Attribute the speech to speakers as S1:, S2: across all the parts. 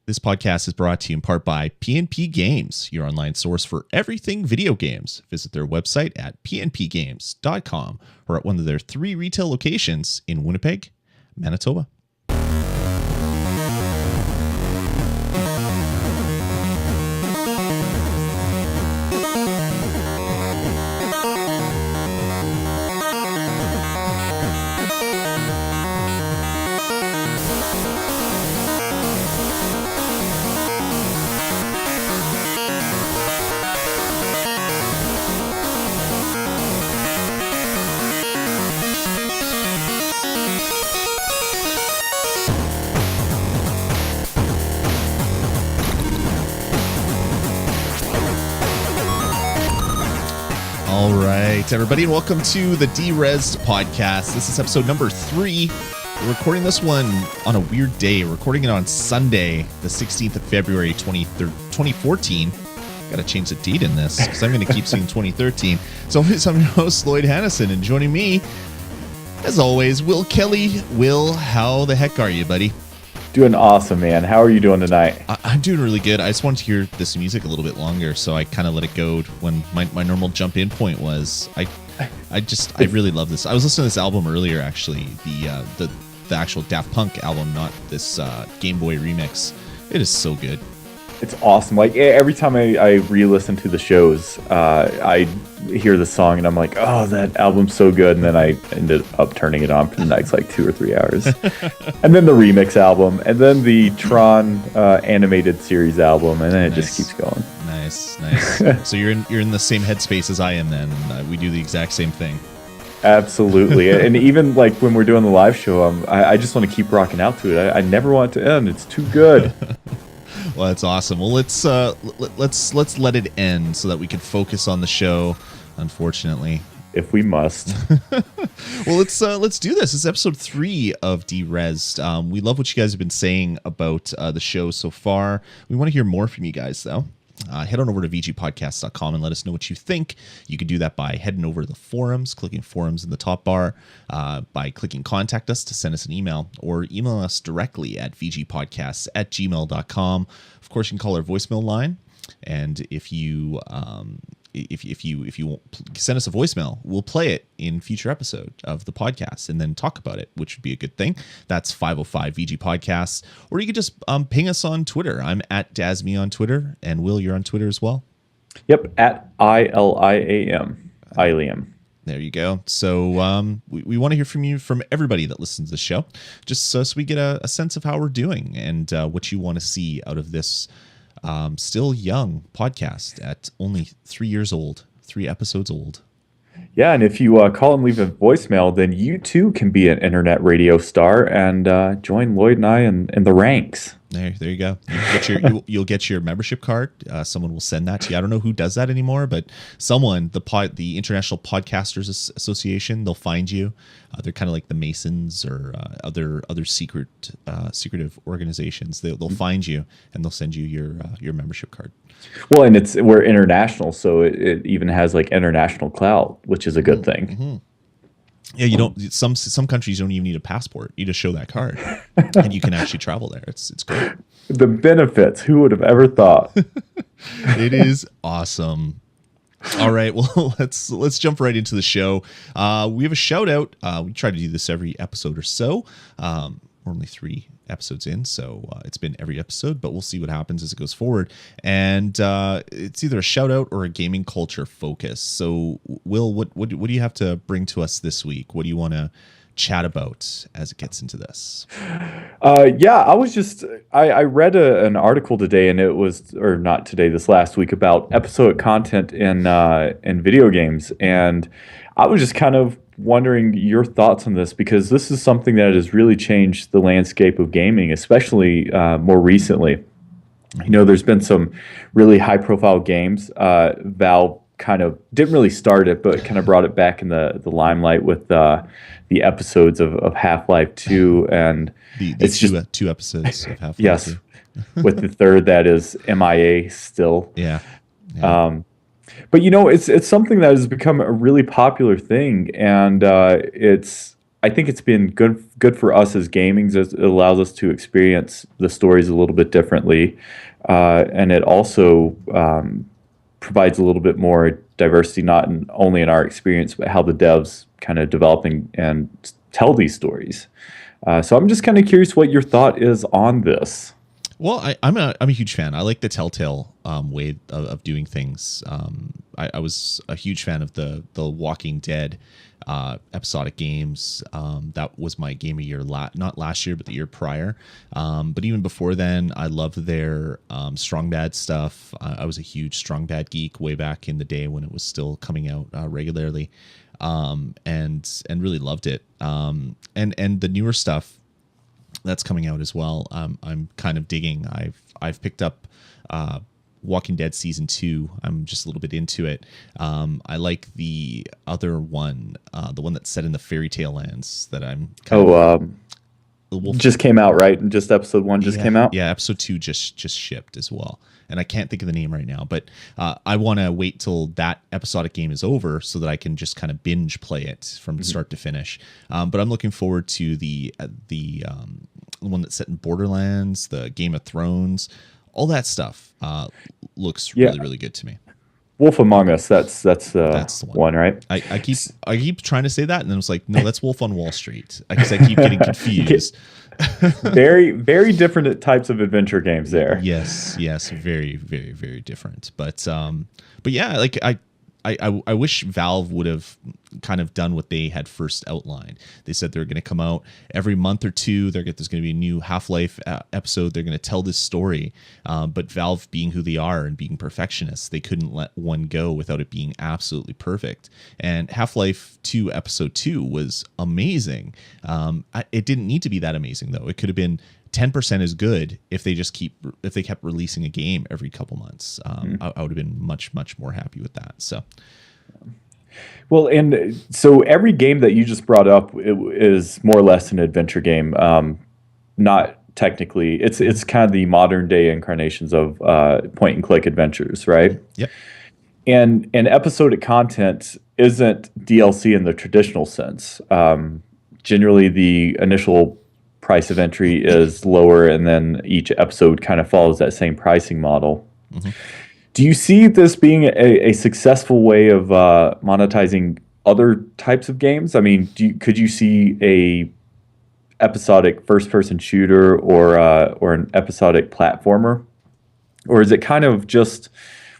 S1: This podcast is brought to you in part by PNP Games, your online source for everything video games. Visit their website at pnpgames.com or at one of their 3 retail locations in Winnipeg, Manitoba. All right, everybody, and welcome to the DeREZD podcast. This is episode number 3. We're recording this one on a weird day. We're recording it on Sunday, the 16th of February, 2014. Got to change the date in this because I'm going to keep seeing 2013. So I'm your host, Lloyd Hannison, and joining me, as always, Will Kelly. Will, how the heck are you, buddy?
S2: Doing awesome, man. How are you doing tonight?
S1: I'm doing really good. I just wanted to hear this music a little bit longer, so I kind of let it go when my normal jump in point was. I really love this. I was listening to this album earlier, actually, the actual Daft Punk album, not this Game Boy remix. It is so good.
S2: It's awesome. Like every time I re-listen to the shows, I hear the song and I'm like, oh, that album's so good. And then I ended up turning it on for the next like 2 or 3 hours. And then the remix album, and then the Tron animated series album, and then it just keeps going.
S1: Nice. So you're in the same headspace as I am then. We do the exact same thing.
S2: Absolutely. And even like when we're doing the live show, I just want to keep rocking out to it. I never want it to end. It's too good.
S1: Well, that's awesome. Well, let's let it end so that we can focus on the show. Unfortunately,
S2: if we must.
S1: Well, let's do this. This is episode 3 of DeREZD. We love what you guys have been saying about the show so far. We want to hear more from you guys, though. Head on over to vgpodcast.com and let us know what you think. You can do that by heading over to the forums, clicking forums in the top bar, by clicking contact us to send us an email, or email us directly at vgpodcasts@gmail.com. Of course, you can call our voicemail line, and if you send us a voicemail, we'll play it in future episode of the podcast and then talk about it, which would be a good thing. That's 505 VG Podcasts. Or you could just ping us on Twitter. I'm at Dasme on Twitter, and Will, you're on Twitter as well.
S2: Yep, at ILIAM. Iliam.
S1: There you go. So we want to hear from you, from everybody that listens to the show, just so we get a sense of how we're doing and what you want to see out of this still young podcast at only 3 years old, 3 episodes old.
S2: Yeah, and if you call and leave a voicemail, then you too can be an internet radio star and join Lloyd and I in the ranks.
S1: There you go. You'll get your membership card. Someone will send that to you. I don't know who does that anymore, but someone, the International Podcasters Association, they'll find you. They're kind of like the Masons or other secretive organizations. They'll find you and they'll send you your membership card.
S2: Well, and we're international, so it even has like international clout, which is a good thing.
S1: Mm-hmm. Yeah, you don't. Some countries don't even need a passport. You just show that card, and you can actually travel there. It's great.
S2: The benefits. Who would have ever thought?
S1: It is awesome. All right, well, let's jump right into the show. We have a shout out. We try to do this every episode or so. We're only 3 episodes in, so it's been every episode, but we'll see what happens as it goes forward. And it's either a shout out or a gaming culture focus. So Will, what do you have to bring to us this week? What do you want to chat about as it gets into this?
S2: Yeah, I read an article today, and it was, or not today, this last week, about episodic content in video games, and I was just kind of wondering your thoughts on this, because this is something that has really changed the landscape of gaming, especially more recently. You know, there's been some really high-profile games. Valve kind of didn't really start it, but kind of brought it back in the limelight with the episodes of Half-Life 2, and
S1: it's just 2 episodes of Half-Life 2.
S2: Yes, with the third that is MIA still.
S1: Yeah.
S2: But you know, it's something that has become a really popular thing, and it's I think it's been good for us as gaming. It allows us to experience the stories a little bit differently, and it also provides a little bit more diversity, only in our experience, but how the devs kind of developing and tell these stories. So I'm just kind of curious what your thought is on this.
S1: Well, I'm a huge fan. I like the Telltale way of doing things. I was a huge fan of the Walking Dead episodic games. That was my game of year, not last year, but the year prior. But even before then, I loved their Strong Bad stuff. I was a huge Strong Bad geek way back in the day when it was still coming out regularly, and really loved it. And the newer stuff that's coming out as well, I'm kind of digging. I've picked up Walking Dead season 2. I'm just a little bit into it. I like the other one, the one that's set in the fairy tale lands that I'm kind of,
S2: just came out, right? Just episode 1 just came out.
S1: Yeah, episode 2 just shipped as well, and I can't think of the name right now. But I want to wait till that episodic game is over so that I can just kind of binge play it from start to finish. But I'm looking forward to the one that's set in Borderlands, the Game of Thrones, all that stuff. Looks really good to me.
S2: Wolf Among Us, that's the one, right?
S1: I keep trying to say that, and then it's like, no, that's Wolf on Wall Street. Because I keep getting confused.
S2: Very, very different types of adventure games there.
S1: Yes, very, very, very different. But yeah, like I wish Valve would have kind of done what they had first outlined. They said they're going to come out every month or two. There's going to be a new Half-Life episode. They're going to tell this story. But Valve, being who they are and being perfectionists, they couldn't let one go without it being absolutely perfect. And Half-Life 2 episode 2 was amazing. It didn't need to be that amazing, though. It could have been 10% as good if they kept releasing a game every couple months. I would have been much more happy with that. So,
S2: well, and so every game that you just brought up is more or less an adventure game. Not technically, it's kind of the modern day incarnations of point and click adventures, right?
S1: Yep.
S2: And episodic content isn't DLC in the traditional sense. Generally, the initial price of entry is lower, and then each episode kind of follows that same pricing model. Mm-hmm. Do you see this being a successful way of monetizing other types of games? I mean, could you see a episodic first-person shooter or an episodic platformer, or is it kind of just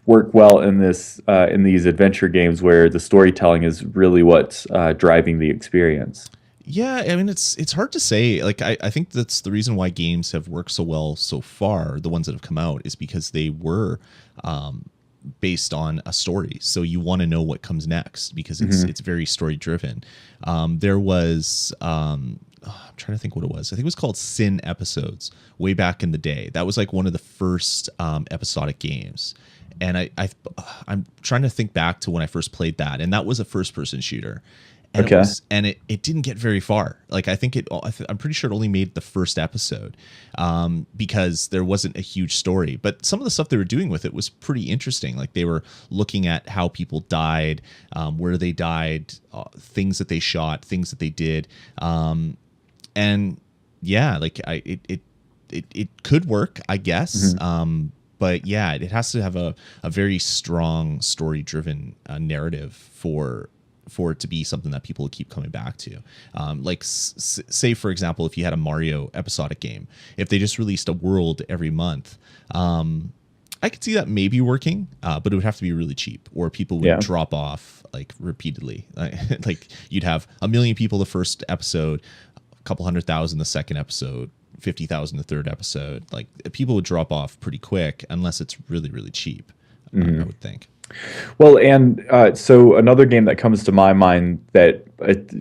S2: work well in these adventure games where the storytelling is really what's driving the experience?
S1: Yeah, I mean, it's hard to say. Like, I think that's the reason why games have worked so well so far, the ones that have come out, is because they were based on a story. So you want to know what comes next because it's very story driven. There was I'm trying to think what it was. I think it was called Sin Episodes way back in the day. That was like one of the first episodic games. And I'm trying to think back to when I first played that, and that was a first person shooter. And it didn't get very far. Like, I think I'm pretty sure it only made the first episode because there wasn't a huge story. But some of the stuff they were doing with it was pretty interesting. Like, they were looking at how people died, where they died, things that they shot, things that they did, and yeah, like it could work, I guess. But yeah, it has to have a very strong story driven narrative for it to be something that people keep coming back to. Like, say, for example, if you had a Mario episodic game, if they just released a world every month, I could see that maybe working, but it would have to be really cheap, or people would drop off like repeatedly. Like, you'd have 1 million people the first episode, a couple 100,000 the second episode, 50,000 the third episode. Like, people would drop off pretty quick unless it's really, really cheap, I would think.
S2: Well, and so another game that comes to my mind that,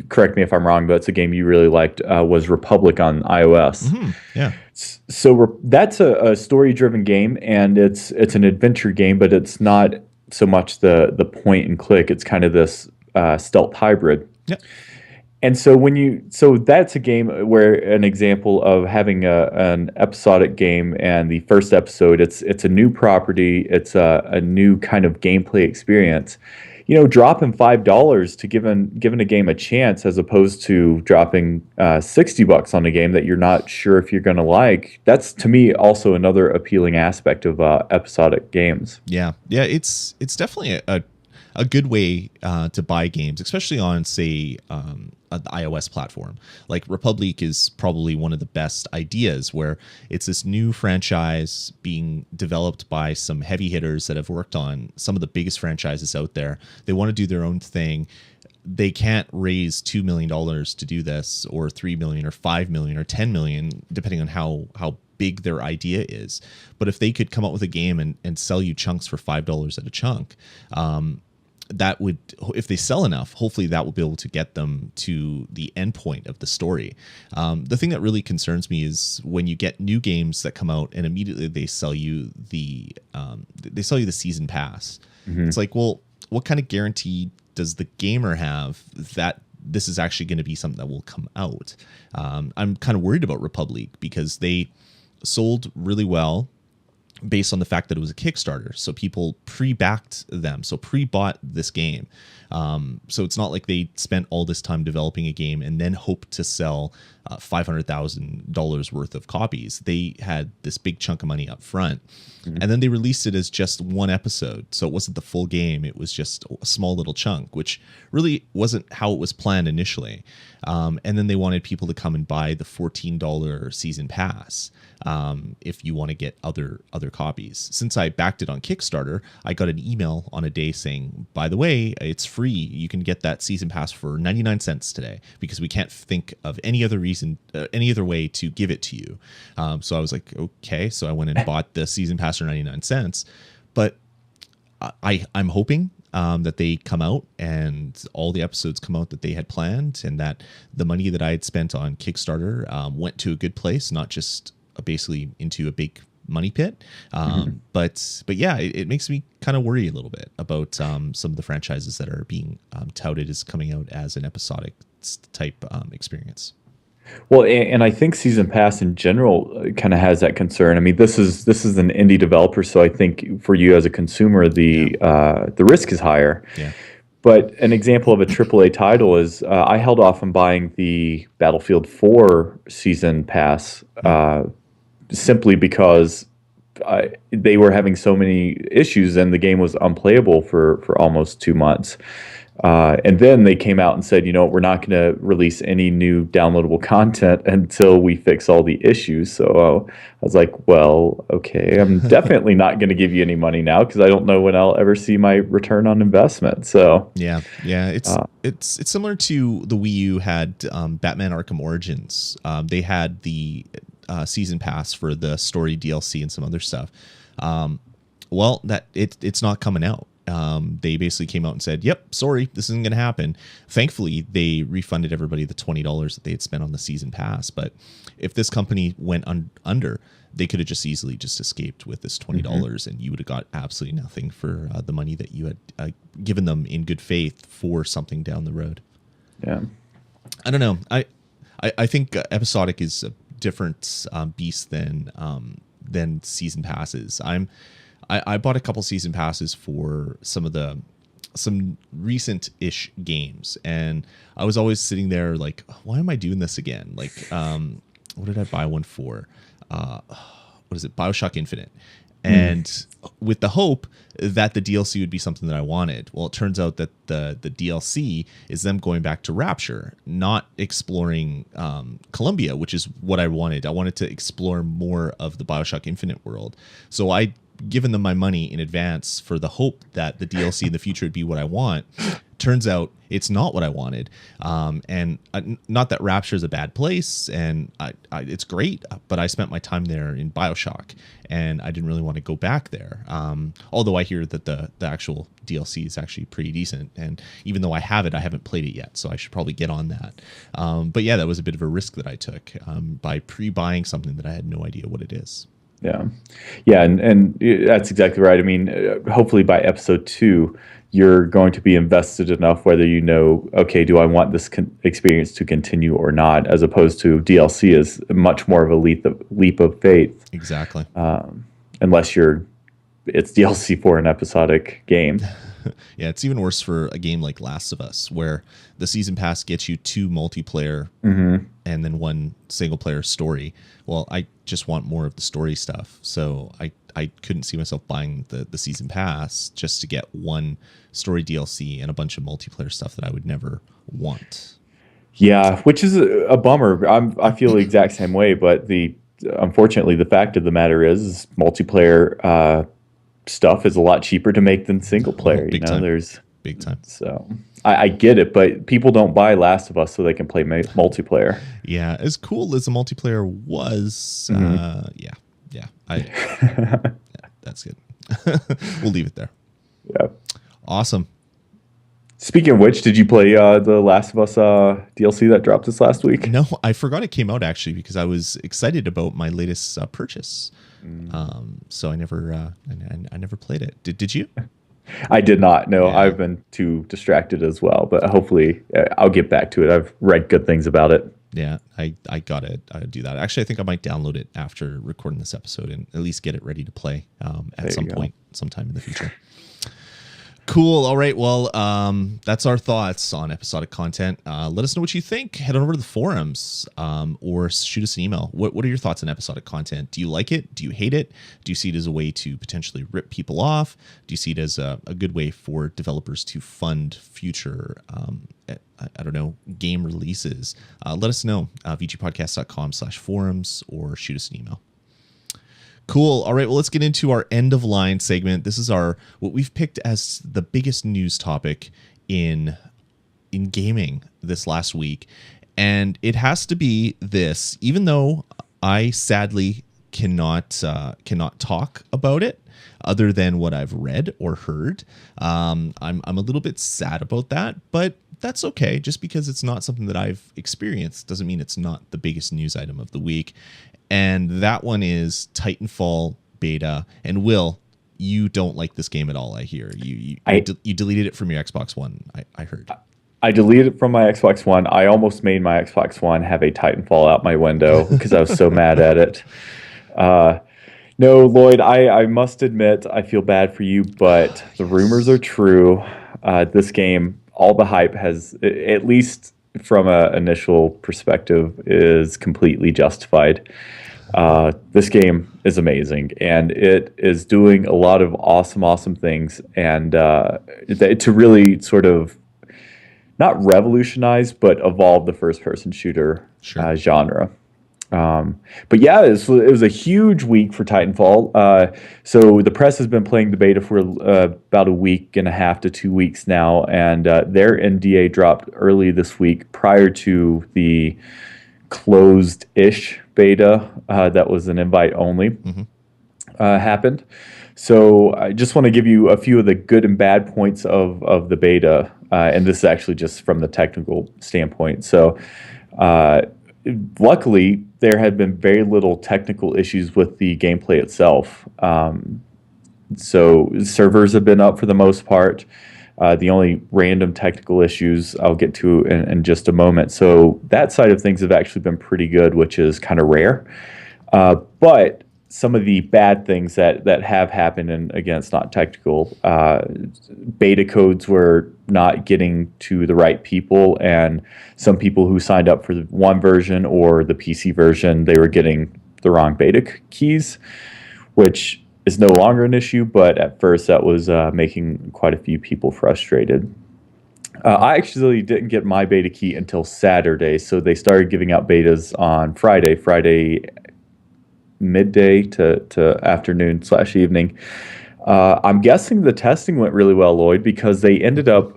S2: correct me if I'm wrong, but it's a game you really liked, was Republic on iOS.
S1: Yeah.
S2: So that's a story-driven game, and it's an adventure game, but it's not so much the point and click. It's kind of this stealth hybrid.
S1: Yep.
S2: And so that's a game where an example of having an episodic game, and the first episode, it's a new property, it's a new kind of gameplay experience. dropping $5 to giving a game a chance as opposed to dropping $60 on a game that you're not sure if you're going to like. That's to me also another appealing aspect of episodic games.
S1: Yeah, it's definitely a good way to buy games, especially on, say, the iOS platform. Like Republic is probably one of the best ideas, where it's this new franchise being developed by some heavy hitters that have worked on some of the biggest franchises out there. They want to do their own thing. They can't raise $2 million to do this, or $3 million, or $5 million, or $10 million, depending on how big their idea is. But if they could come up with a game and sell you chunks for $5 at a chunk, that would, if they sell enough, hopefully that will be able to get them to the end point of the story. The thing that really concerns me is when you get new games that come out and immediately they sell you the season pass. Mm-hmm. It's like, well, what kind of guarantee does the gamer have that this is actually going to be something that will come out? I'm kind of worried about Republic because they sold really well based on the fact that it was a Kickstarter. So people pre-backed them, so pre-bought this game. So it's not like they spent all this time developing a game and then hoped to sell $500,000 worth of copies. They had this big chunk of money up front. Mm-hmm. And then they released it as just one episode. So it wasn't the full game. It was just a small little chunk, which really wasn't how it was planned initially. And then they wanted people to come and buy the $14 season pass if you want to get other copies. Since I backed it on Kickstarter, I got an email on a day saying, by the way, it's free. You can get that season pass for 99 cents today because we can't think of any other reason, any other way to give it to you. So I was like, okay. So I went and bought the season pass for 99 cents. But I'm hoping that they come out and all the episodes come out that they had planned, and that the money that I had spent on Kickstarter went to a good place, not just basically into a big money pit. But yeah, it makes me kind of worry a little bit about some of the franchises that are being touted as coming out as an episodic type experience.
S2: Well, and I think Season Pass in general kind of has that concern. I mean, this is an indie developer, so I think for you as a consumer, the risk is higher.
S1: Yeah.
S2: But an example of a AAA title is I held off on buying the Battlefield 4 Season Pass simply because they were having so many issues and the game was unplayable for almost 2 months. And then they came out and said, we're not going to release any new downloadable content until we fix all the issues. So I was like, well, okay, I'm definitely not going to give you any money now because I don't know when I'll ever see my return on investment. So
S1: yeah, it's similar to the Wii U had Batman Arkham Origins. They had the season pass for the story DLC and some other stuff. Well, it's not coming out. They basically came out and said, yep, sorry, this isn't going to happen. Thankfully, they refunded everybody the $20 that they had spent on the season pass. But if this company went under, they could have just easily just escaped with this $20 and you would have got absolutely nothing for the money that you had given them in good faith for something down the road.
S2: Yeah.
S1: I don't know. I think episodic is a different beast than season passes. I bought a couple season passes for some recent-ish games, and I was always sitting there like, why am I doing this again? Like, what did I buy one for? What is it? BioShock Infinite. And with the hope that the DLC would be something that I wanted. Well, it turns out that the DLC is them going back to Rapture, not exploring Columbia, which is what I wanted. I wanted to explore more of the BioShock Infinite world. So I given them my money in advance for the hope that the DLC in the future would be what I want. Turns out it's not what I wanted. And not that Rapture is a bad place, and it's great, but I spent my time there in BioShock, and I didn't really want to go back there. Although I hear that the actual DLC is actually pretty decent, and even though I have it, I haven't played it yet, so I should probably get on that. But yeah, that was a bit of a risk that I took by pre-buying something that I had no idea what it is.
S2: Yeah, and that's exactly right. I mean, hopefully by episode 2, you're going to be invested enough whether okay, do I want this experience to continue or not, as opposed to DLC is much more of a leap of faith.
S1: Exactly.
S2: Unless you're it's DLC for an episodic game.
S1: Yeah, it's even worse for a game like Last of Us, where the season pass gets you 2 multiplayer and then 1 single player story. Well, I just want more of the story stuff, so I couldn't see myself buying the season pass just to get 1 story DLC and a bunch of multiplayer stuff that I would never want.
S2: Yeah, which is a bummer. I feel the exact same way, but unfortunately the fact of the matter is multiplayer stuff is a lot cheaper to make than single player.
S1: Big time.
S2: There's
S1: big time.
S2: So I get it, but people don't buy Last of Us so they can play multiplayer.
S1: Yeah, as cool as the multiplayer was, yeah, that's good. We'll leave it there.
S2: Yeah.
S1: Awesome.
S2: Speaking of which, did you play the Last of Us DLC that dropped this last week?
S1: No, I forgot it came out actually because I was excited about my latest purchase. So I never played it. Did you?
S2: I did not. No,
S1: Yeah.
S2: I've been too distracted as well. But hopefully, I'll get back to it. I've read good things about it.
S1: Yeah, I gotta do that. Actually, I think I might download it after recording this episode and at least get it ready to play at some point, sometime in the future. Cool. All right. Well, that's our thoughts on episodic content. Let us know what you think. Head on over to the forums or shoot us an email. What are your thoughts on episodic content? Do you like it? Do you hate it? Do you see it as a way to potentially rip people off? Do you see it as a good way for developers to fund future, I don't know, game releases? Let us know. vgpodcast.com/forums or shoot us an email. Cool. All right. Well, let's get into our end of line segment. This is what we've picked as the biggest news topic in gaming this last week. And it has to be this, even though I sadly cannot talk about it other than what I've read or heard. I'm a little bit sad about that, but that's okay. Just because it's not something that I've experienced doesn't mean it's not the biggest news item of the week. And that one is Titanfall beta. And Will, you don't like this game at all, I hear. You deleted it from your Xbox One, I heard.
S2: I deleted it from my Xbox One. I almost made my Xbox One have a Titanfall out my window because I was so mad at it. No, Lloyd, I must admit, I feel bad for you, but the rumors are true. This game, all the hype has, at least from an initial perspective, is completely justified. This game is amazing, and it is doing a lot of awesome things, and to really sort of not revolutionize, but evolve the first-person shooter genre. But yeah, it was a huge week for Titanfall. So the press has been playing the beta for about a week and a half to 2 weeks now, and their NDA dropped early this week prior to the closed-ish beta that was an invite only happened. So I just want to give you a few of the good and bad points of the beta, and this is actually just from the technical standpoint. So luckily, there had been very little technical issues with the gameplay itself. So servers have been up for the most part. The only random technical issues I'll get to in just a moment. So that side of things have actually been pretty good, which is kind of rare. But some of the bad things that have happened, and again, it's not technical, beta codes were not getting to the right people, and some people who signed up for the one version or the PC version, they were getting the wrong beta keys, which is no longer an issue, but at first that was making quite a few people frustrated. I actually didn't get my beta key until Saturday, so they started giving out betas on Friday midday to afternoon/evening. I'm guessing the testing went really well, Lloyd, because they ended up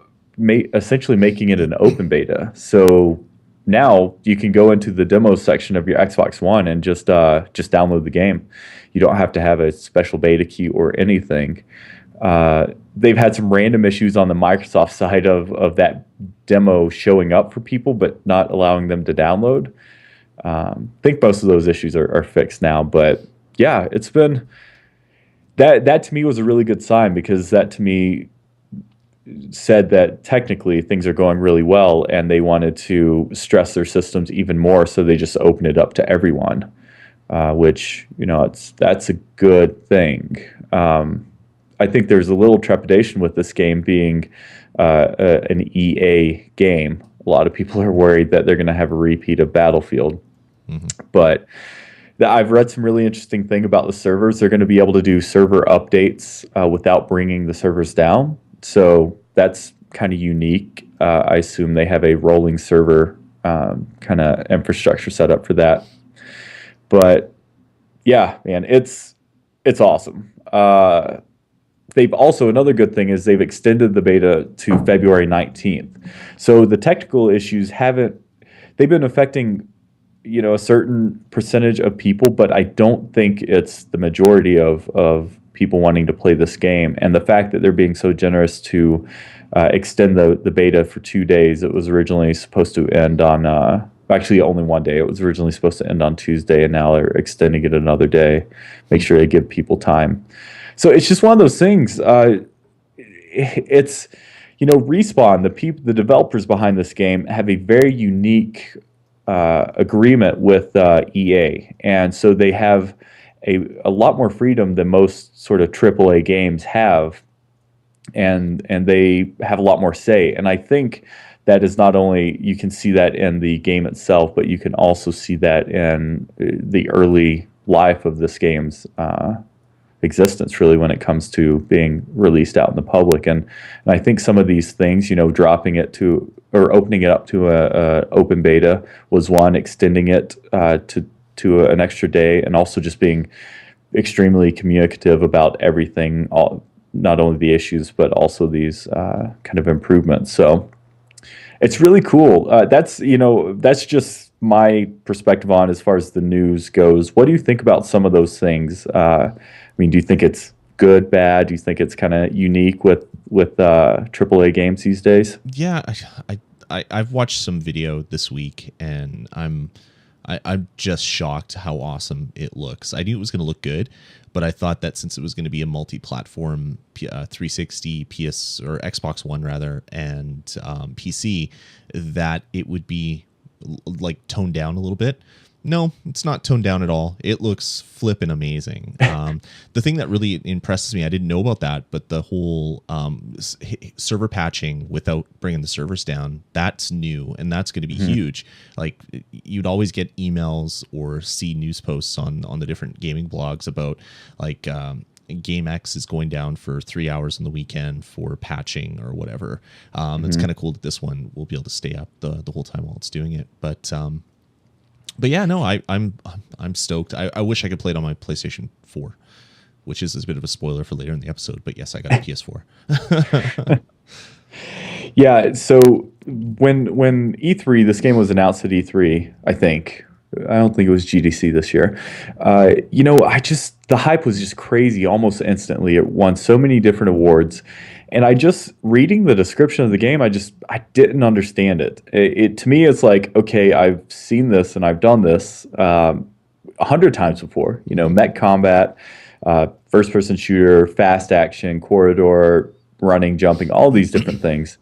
S2: essentially making it an open beta. So now you can go into the demo section of your Xbox One and just download the game. You don't have to have a special beta key or anything. They've had some random issues on the Microsoft side of that demo showing up for people, but not allowing them to download. I think most of those issues are fixed now, but yeah, it's been that to me was a really good sign, because that to me said that technically things are going really well, and they wanted to stress their systems even more, so they just opened it up to everyone, which that's a good thing. I think there's a little trepidation with this game being an EA game. A lot of people are worried that they're going to have a repeat of Battlefield. But I've read some really interesting thing about the servers. They're going to be able to do server updates without bringing the servers down. So that's kind of unique. I assume they have a rolling server kind of infrastructure set up for that. But yeah, man, it's awesome. They've also, another good thing is they've extended the beta to February 19th. So the technical issues they've been affecting, a certain percentage of people, but I don't think it's the majority of people wanting to play this game. And the fact that they're being so generous to extend the beta for 2 days. It was originally supposed to end on, actually only 1 day. It was originally supposed to end on Tuesday, and now they're extending it another day. Make sure they give people time. So it's just one of those things. It's, Respawn, the developers behind this game, have a very unique agreement with EA, and so they have a lot more freedom than most sort of AAA games have, and they have a lot more say. And I think that is not only, you can see that in the game itself, but you can also see that in the early life of this game's existence, really, when it comes to being released out in the public. And I think some of these things, dropping it to, or opening it up to a open beta was one, extending it to an extra day, and also just being extremely communicative about everything, not only the issues, but also these kind of improvements. So it's really cool. That's just my perspective on as far as the news goes. What do you think about some of those things? Do you think it's good, bad? Do you think it's kind of unique with AAA games these days?
S1: Yeah, I've watched some video this week, and I'm just shocked how awesome it looks. I knew it was going to look good, but I thought that since it was going to be a multi-platform 360, PS or Xbox One rather, and PC, that it would be like toned down a little bit. No, it's not toned down at all. It looks flippin' amazing. The thing that really impresses me, I didn't know about that, but the whole server patching without bringing the servers down, that's new, and that's going to be huge. Like, you'd always get emails or see news posts on the different gaming blogs about, like, Game X is going down for 3 hours on the weekend for patching or whatever. It's kind of cool that this one will be able to stay up the whole time while it's doing it. But yeah, no, I'm stoked. I wish I could play it on my PlayStation 4, which is a bit of a spoiler for later in the episode. But yes, I got a PS4.
S2: Yeah. So when E3, this game was announced at E3, I think. I don't think it was GDC this year. The hype was just crazy almost instantly. It won so many different awards. And reading the description of the game, I didn't understand it. It to me, it's like, okay, I've seen this and I've done this 100 times before. Mech combat, first-person shooter, fast action, corridor, running, jumping, all these different things.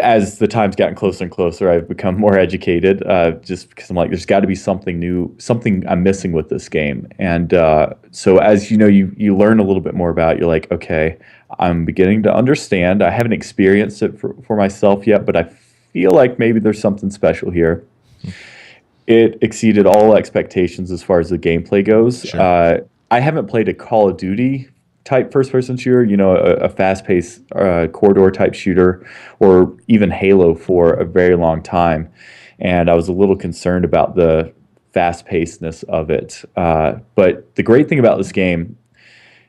S2: As the time's gotten closer and closer, I've become more educated, just because I'm like, there's got to be something new, something I'm missing with this game. And so as you learn a little bit more about it, you're like, okay, I'm beginning to understand. I haven't experienced it for myself yet, but I feel like maybe there's something special here. It exceeded all expectations as far as the gameplay goes. Sure. I haven't played a Call of Duty type first-person shooter, a fast-paced corridor type shooter, or even Halo for a very long time, and I was a little concerned about the fast-pacedness of it. But the great thing about this game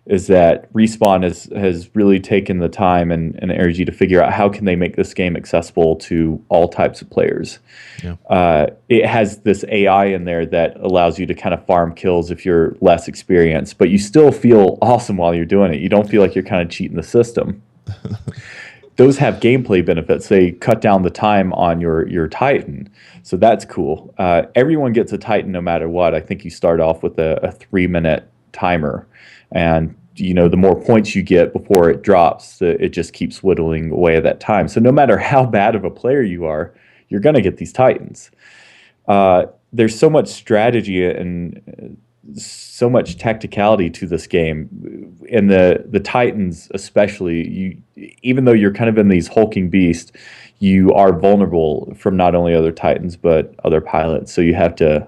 S2: is that Respawn has really taken the time and energy to figure out how can they make this game accessible to all types of players. Yeah. It has this AI in there that allows you to kind of farm kills if you're less experienced, but you still feel awesome while you're doing it. You don't feel like you're kind of cheating the system. Those have gameplay benefits. They cut down the time on your Titan, so that's cool. Everyone gets a Titan no matter what. I think you start off with a 3-minute timer, and the more points you get before it drops, it just keeps whittling away at that time. So no matter how bad of a player you are, you're going to get these Titans. There's so much strategy and so much tacticality to this game. in the Titans especially, even though you're kind of in these hulking beasts, you are vulnerable from not only other Titans but other pilots. So you have to,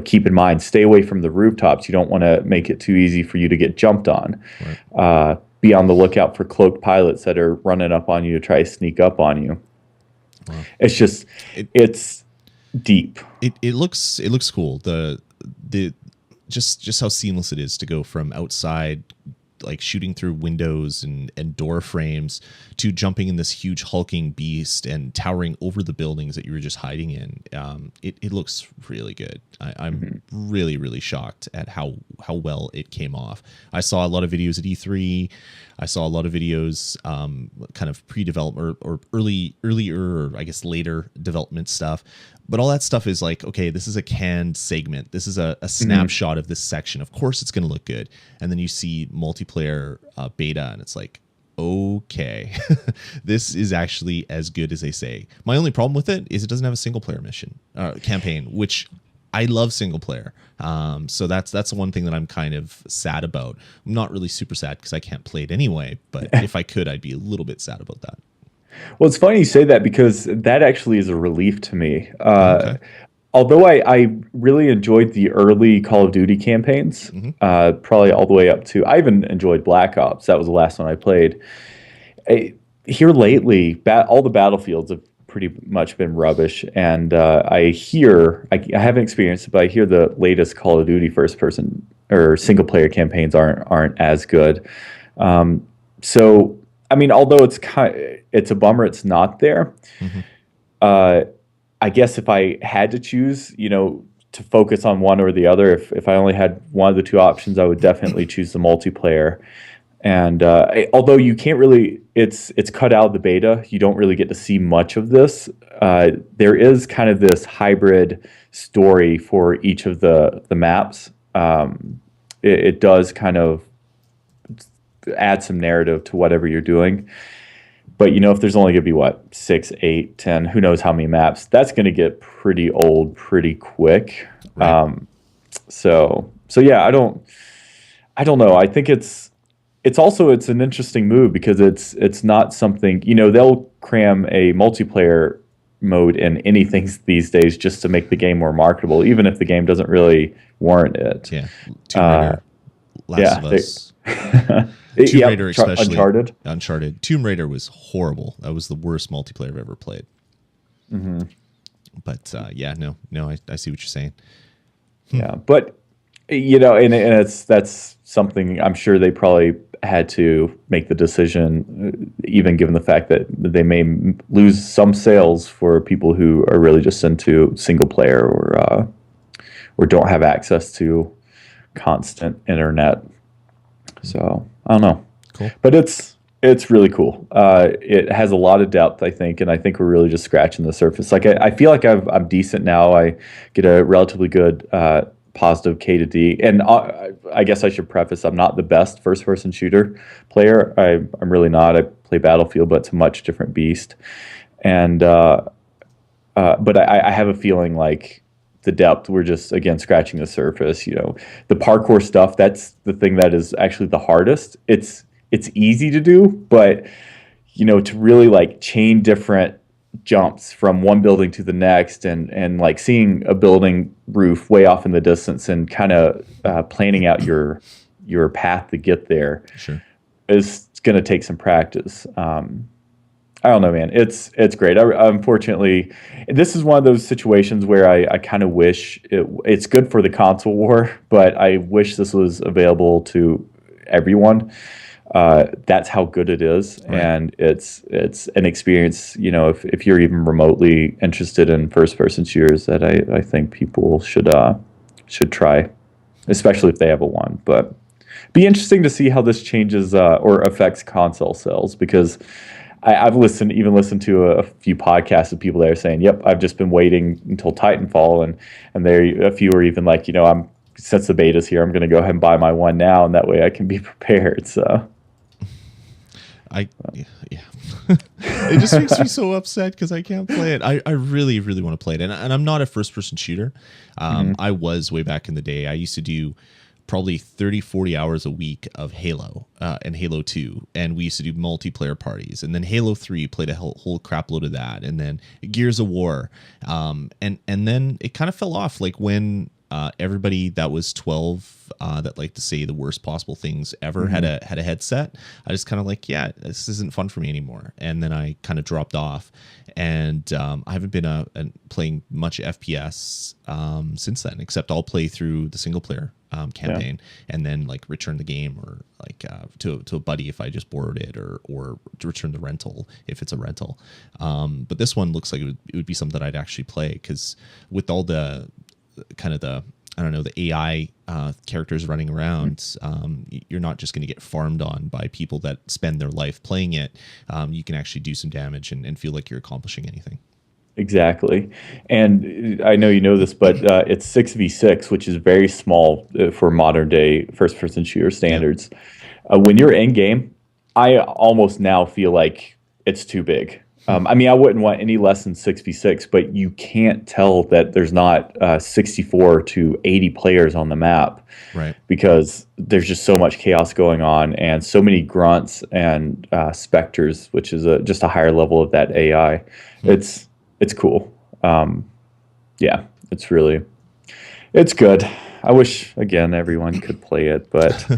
S2: keep in mind, stay away from the rooftops. You don't want to make it too easy for you to get jumped on. Right. Be on the lookout for cloaked pilots that are running up on you to try to sneak up on you. Wow. It's just it's deep.
S1: It looks cool. The just how seamless it is to go from outside, like shooting through windows and door frames, to jumping in this huge hulking beast and towering over the buildings that you were just hiding in. It looks really good. I'm really, really shocked at how well it came off. I saw a lot of videos at E3. I saw a lot of videos, kind of pre-development or earlier, or I guess later development stuff. But all that stuff is like, okay, this is a canned segment. This is a snapshot of this section. Of course it's going to look good. And then you see multiplayer beta, and it's like, okay, this is actually as good as they say. My only problem with it is it doesn't have a single player mission campaign, which I love single player. So that's the one thing that I'm kind of sad about. I'm not really super sad because I can't play it anyway. But if I could, I'd be a little bit sad about that.
S2: Well, it's funny you say that because that actually is a relief to me. Okay. Although I really enjoyed the early Call of Duty campaigns, probably all the way up to, I even enjoyed Black Ops. That was the last one I played. Here lately, all the battlefields have pretty much been rubbish. And I haven't experienced it, but I hear the latest Call of Duty first person or single player campaigns aren't as good. So, I mean, although it's a bummer it's not there. I guess if I had to choose, to focus on one or the other, if I only had one of the two options, I would definitely choose the multiplayer. And although you can't really, it's cut out of the beta, you don't really get to see much of this. There is kind of this hybrid story for each of the maps. It does kind of add some narrative to whatever you're doing. But, if there's only going to be, 6, 8, 10, who knows how many maps, that's going to get pretty old pretty quick. Right. So yeah, I don't know. I think it's an interesting move because it's not something, they'll cram a multiplayer mode in anything these days just to make the game more marketable, even if the game doesn't really warrant it.
S1: Yeah. Tomb Raider, Last of Us. Tomb Raider, especially Uncharted. Tomb Raider was horrible. That was the worst multiplayer I've ever played. But yeah, no, I see what you're saying.
S2: Yeah, but and that's something I'm sure they probably had to make the decision, even given the fact that they may lose some sales for people who are really just into single player or don't have access to constant internet. So I don't know.
S1: Cool.
S2: But it's really cool. It has a lot of depth, I think, and I think we're really just scratching the surface. Like I feel like I'm decent now. I get a relatively good positive K to D, and I guess I should preface I'm not the best first-person shooter player. I'm really not. I play Battlefield, but it's a much different beast. And but I have a feeling like the depth, we're just again scratching the surface. The parkour stuff, that's the thing that is actually the hardest. It's easy to do, but to really like chain different jumps from one building to the next and like seeing a building roof way off in the distance and kind of planning out your path to get there is going to take some practice. I don't know, man. It's great. Unfortunately, this is one of those situations where I kind of wish it's good for the console war, but I wish this was available to everyone. That's how good it is, right. And it's an experience. If you're even remotely interested in first-person shooters, that I think people should try, especially if they have a one. But be interesting to see how this changes or affects console sales, because I've listened to a few podcasts of people that are saying, "Yep, I've just been waiting until Titanfall," and a few are even like, since the beta's here, I'm going to go ahead and buy my one now, and that way I can be prepared. So,
S1: yeah, it just makes me so upset because I can't play it. I really, really want to play it, and I'm not a first-person shooter. I was way back in the day. I used to do probably 30, 40 hours a week of Halo and Halo 2. And we used to do multiplayer parties. And then Halo 3 played a whole crap load of that. And then Gears of War. And then it kind of fell off. Like when everybody that was 12 that liked to say the worst possible things ever had a headset, I just kind of like, yeah, this isn't fun for me anymore. And then I kind of dropped off, and I haven't been playing much FPS since then, except I'll play through the single player campaign and then like return the game, or like to a buddy if I just borrowed it, or to return the rental if it's a rental. But this one looks like it would be something that I'd actually play, because with all the kind of the AI characters running around, you're not just going to get farmed on by people that spend their life playing it. You can actually do some damage and feel like you're accomplishing anything.
S2: Exactly. And I know you know this, but it's 6v6, which is very small for modern day first-person shooter standards. When you're in game, I almost now feel like it's too big. I mean, I wouldn't want any less than 6v6, but you can't tell that there's not 64 to 80 players on the map,
S1: right?
S2: Because there's just so much chaos going on, and so many grunts and specters, which is just a higher level of that AI. It's cool. Yeah, it's good. I wish, again, everyone could play it, but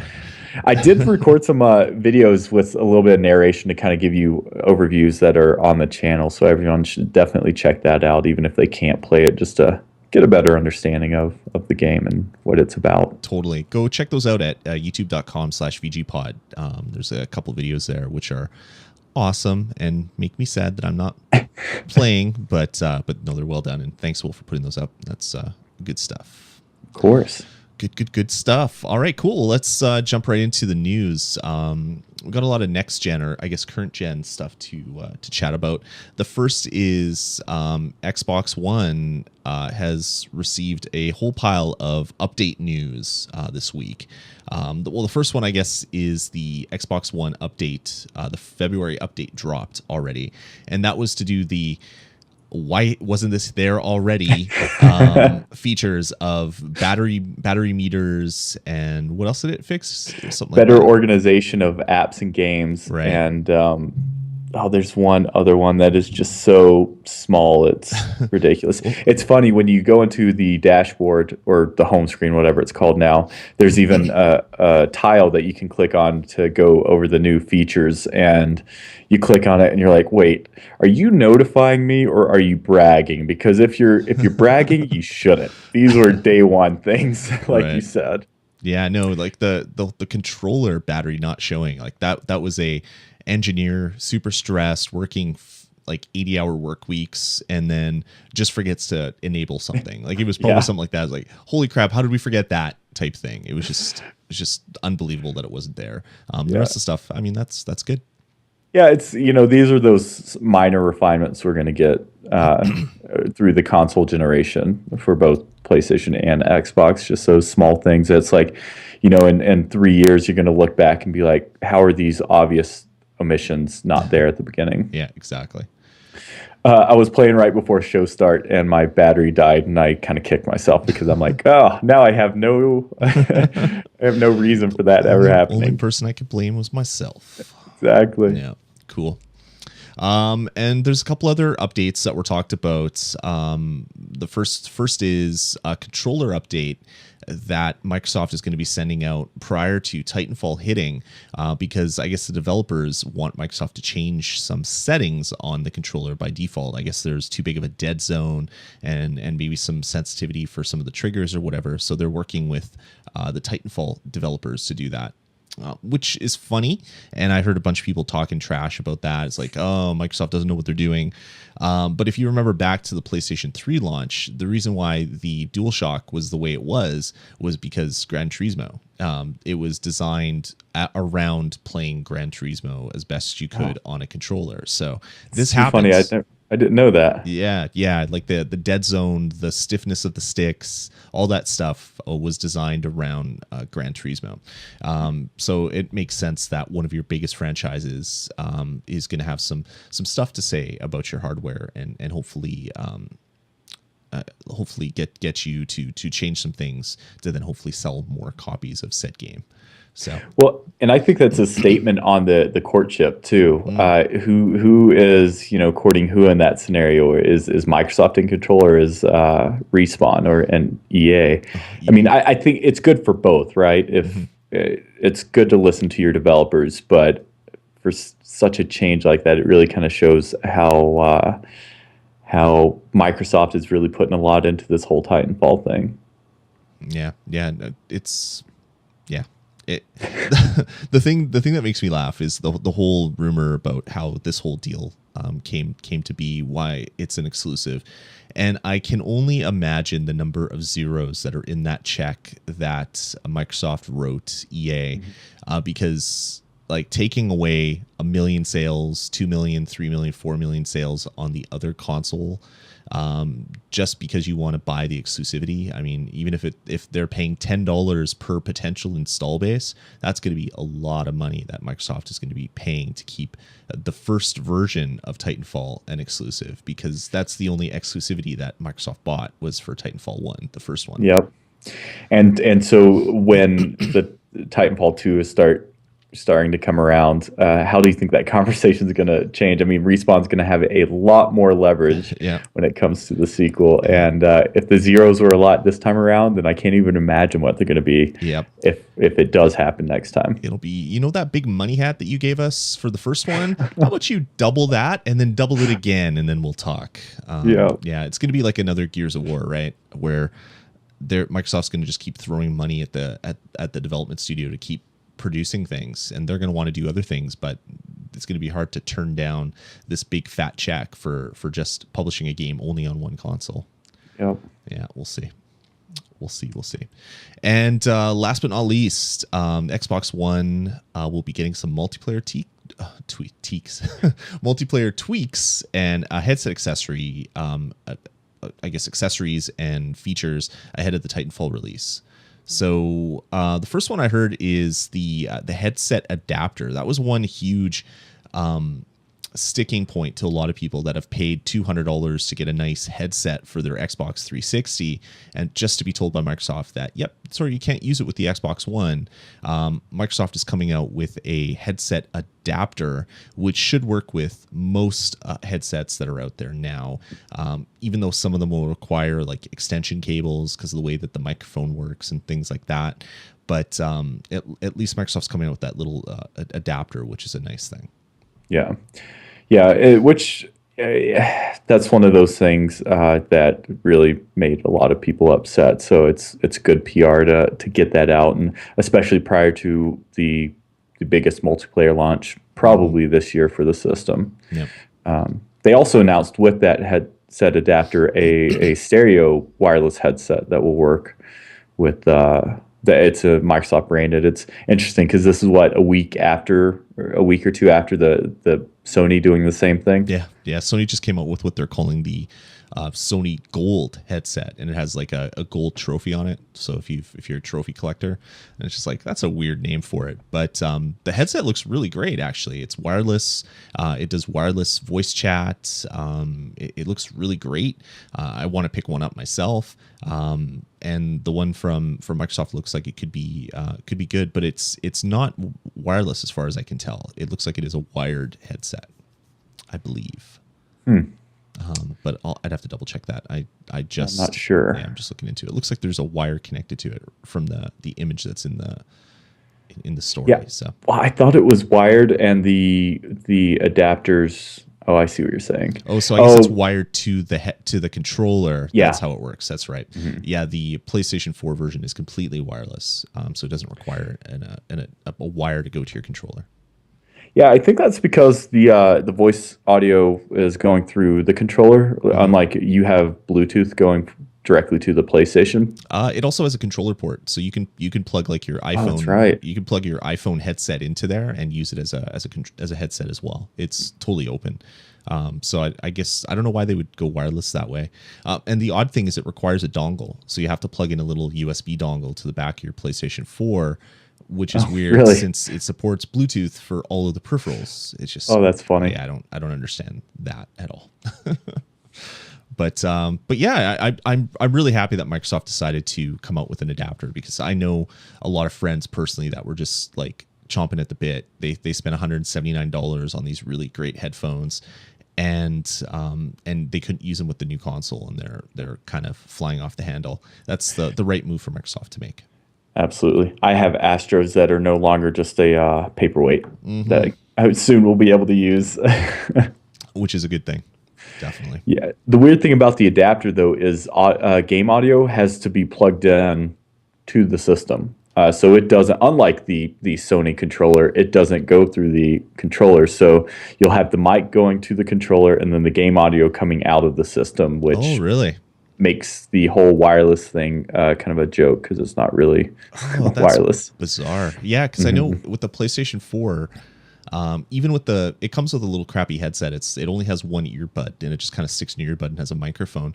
S2: I did record some videos with a little bit of narration to kind of give you overviews that are on the channel, so everyone should definitely check that out, even if they can't play it, just to get a better understanding of the game and what it's about.
S1: Totally. Go check those out at youtube.com/VGPod. There's a couple videos there which are awesome and make me sad that I'm not playing, but no, they're well done, and thanks, Will, for putting those up. That's good stuff.
S2: Of course.
S1: Good stuff. All right, cool. Let's jump right into the news. We've got a lot of next gen, or I guess current gen stuff to chat about. The first is Xbox One has received a whole pile of update news this week. The first one, I guess, is the Xbox One update. The February update dropped already, and that was to do the why wasn't this there already features of battery meters, and what else did it fix? Something
S2: better
S1: like that.
S2: Organization of apps and games,
S1: right.
S2: And there's one other one that is just so small it's ridiculous. It's funny when you go into the dashboard or the home screen, whatever it's called now. There's even a tile that you can click on to go over the new features, and you click on it and you're like, wait, are you notifying me or are you bragging? Because if you're bragging, you shouldn't. These were day one things, like
S1: right.
S2: you said.
S1: Yeah, no, like the controller battery not showing, like that was a engineer super stressed, working like 80-hour work weeks, and then just forgets to enable something. Like it was probably something like that. It's like, holy crap, how did we forget that type thing? It was just unbelievable that it wasn't there. The rest of the stuff, I mean, that's good.
S2: Yeah, it's, these are those minor refinements we're going to get through the console generation for both PlayStation and Xbox. Just those small things. It's like, in 3 years, you're going to look back and be like, how are these obvious omissions not there at the beginning?
S1: Yeah, exactly.
S2: I was playing right before show start, and my battery died, and I kind of kicked myself because I'm like, oh, now I have no reason for that ever happening.
S1: The only person I could blame was myself.
S2: Exactly.
S1: Yeah, cool. And there's a couple other updates that were talked about. The first is a controller update that Microsoft is going to be sending out prior to Titanfall hitting, because I guess the developers want Microsoft to change some settings on the controller by default. I guess there's too big of a dead zone and maybe some sensitivity for some of the triggers or whatever. So they're working with the Titanfall developers to do that. Which is funny, and I heard a bunch of people talking trash about that. It's like, oh, Microsoft doesn't know what they're doing. But if you remember back to the PlayStation 3 launch, the reason why the DualShock was the way it was because Gran Turismo. It was designed around playing Gran Turismo as best you could on a controller. So this happens.
S2: Funny, I didn't know that.
S1: Yeah. Like the dead zone, the stiffness of the sticks, all that stuff was designed around Gran Turismo. So it makes sense that one of your biggest franchises is going to have some stuff to say about your hardware and hopefully hopefully get you to change some things to then hopefully sell more copies of said game. So
S2: Well, and I think that's a statement on the courtship too. Who is courting who in that scenario? Is Microsoft in control, or is Respawn or and EA? I mean, I think it's good for both, right? If it's good to listen to your developers, but for such a change like that, it really kind of shows how Microsoft is really putting a lot into this whole Titanfall thing.
S1: Yeah, it's yeah. The thing that makes me laugh is the whole rumor about how this whole deal came to be, why it's an exclusive, and I can only imagine the number of zeros that are in that check that Microsoft wrote EA, because like taking away 1 million sales, 2 million, 3 million, 4 million sales on the other console, just because you want to buy the exclusivity. I mean, even if they're paying $10 per potential install base, that's going to be a lot of money that Microsoft is going to be paying to keep the first version of Titanfall an exclusive, because that's the only exclusivity that Microsoft bought was for Titanfall 1, the first one.
S2: Yep. And so when the Titanfall 2 is starting to come around, how do you think that conversation is going to change? I mean, Respawn's going to have a lot more leverage when it comes to the sequel, and if the zeros were a lot this time around, then I can't even imagine what they're going to be. If it does happen next time.
S1: It'll be, that big money hat that you gave us for the first one, how about you double that and then double it again, and then we'll talk. It's going to be like another Gears of War, right, where Microsoft's going to just keep throwing money at the development studio to keep producing things, and they're going to want to do other things, but it's going to be hard to turn down this big fat check for just publishing a game only on one console. Yeah, we'll see. And last but not least, Xbox One will be getting some multiplayer multiplayer tweaks and a headset accessory, accessories and features ahead of the Titanfall release. So the first one I heard is the headset adapter. That was one huge sticking point to a lot of people that have paid $200 to get a nice headset for their Xbox 360, and just to be told by Microsoft that, yep, sorry, you can't use it with the Xbox One. Microsoft is coming out with a headset adapter, which should work with most headsets that are out there now, even though some of them will require like extension cables because of the way that the microphone works and things like that. But at least Microsoft's coming out with that little adapter, which is a nice thing.
S2: Yeah. That's one of those things that really made a lot of people upset. So it's good PR to get that out, and especially prior to the biggest multiplayer launch probably this year for the system. They also announced with that headset adapter a stereo wireless headset that will work with it's a Microsoft branded. It's interesting because this is a week or two after the Sony doing the same thing.
S1: Yeah. Sony just came out with what they're calling the Sony Gold headset, and it has like a gold trophy on it. So if you're a trophy collector, and it's just like, that's a weird name for it. But the headset looks really great. Actually, it's wireless. It does wireless voice chat. It looks really great. I want to pick one up myself. And the one from Microsoft looks like it could be good, but it's not wireless as far as I can tell. It looks like it is a wired headset, I believe. But I'd have to double check that. I'm
S2: not sure.
S1: Yeah, I'm just looking into it. It looks like there's a wire connected to it from the image that's in the story.
S2: Yeah.
S1: So.
S2: Well, I thought it was wired, and the adapters. Oh, I see what you're saying.
S1: Oh, so I guess it's wired to the controller.
S2: Yeah.
S1: That's how it works. That's right. Mm-hmm. Yeah, the PlayStation 4 version is completely wireless, so it doesn't require a wire to go to your controller.
S2: Yeah, I think that's because the voice audio is going through the controller, unlike you have Bluetooth going directly to the PlayStation.
S1: It also has a controller port, so you can plug like your iPhone.
S2: Oh, that's right.
S1: You can plug your iPhone headset into there and use it as a headset as well. It's totally open. So I guess I don't know why they would go wireless that way. And the odd thing is it requires a dongle, so you have to plug in a little USB dongle to the back of your PlayStation 4. Which is weird,
S2: really?
S1: Since it supports Bluetooth for all of the peripherals. It's just
S2: that's funny.
S1: Yeah, I don't understand that at all. But yeah, I'm really happy that Microsoft decided to come out with an adapter, because I know a lot of friends personally that were just like chomping at the bit. They spent $179 on these really great headphones, and they couldn't use them with the new console, and they're kind of flying off the handle. That's the right move for Microsoft to make.
S2: Absolutely. I have Astros that are no longer just a paperweight that I soon will be able to use.
S1: Which is a good thing. Definitely.
S2: Yeah. The weird thing about the adapter, though, is game audio has to be plugged in to the system. So it doesn't, unlike the Sony controller, it doesn't go through the controller. So you'll have the mic going to the controller and then the game audio coming out of the system, which
S1: really
S2: makes the whole wireless thing kind of a joke because it's not really wireless.
S1: Bizarre. Yeah, because I know with the PlayStation 4, even with it comes with a little crappy headset. It only has one earbud, and it just kind of sticks in your earbud and has a microphone.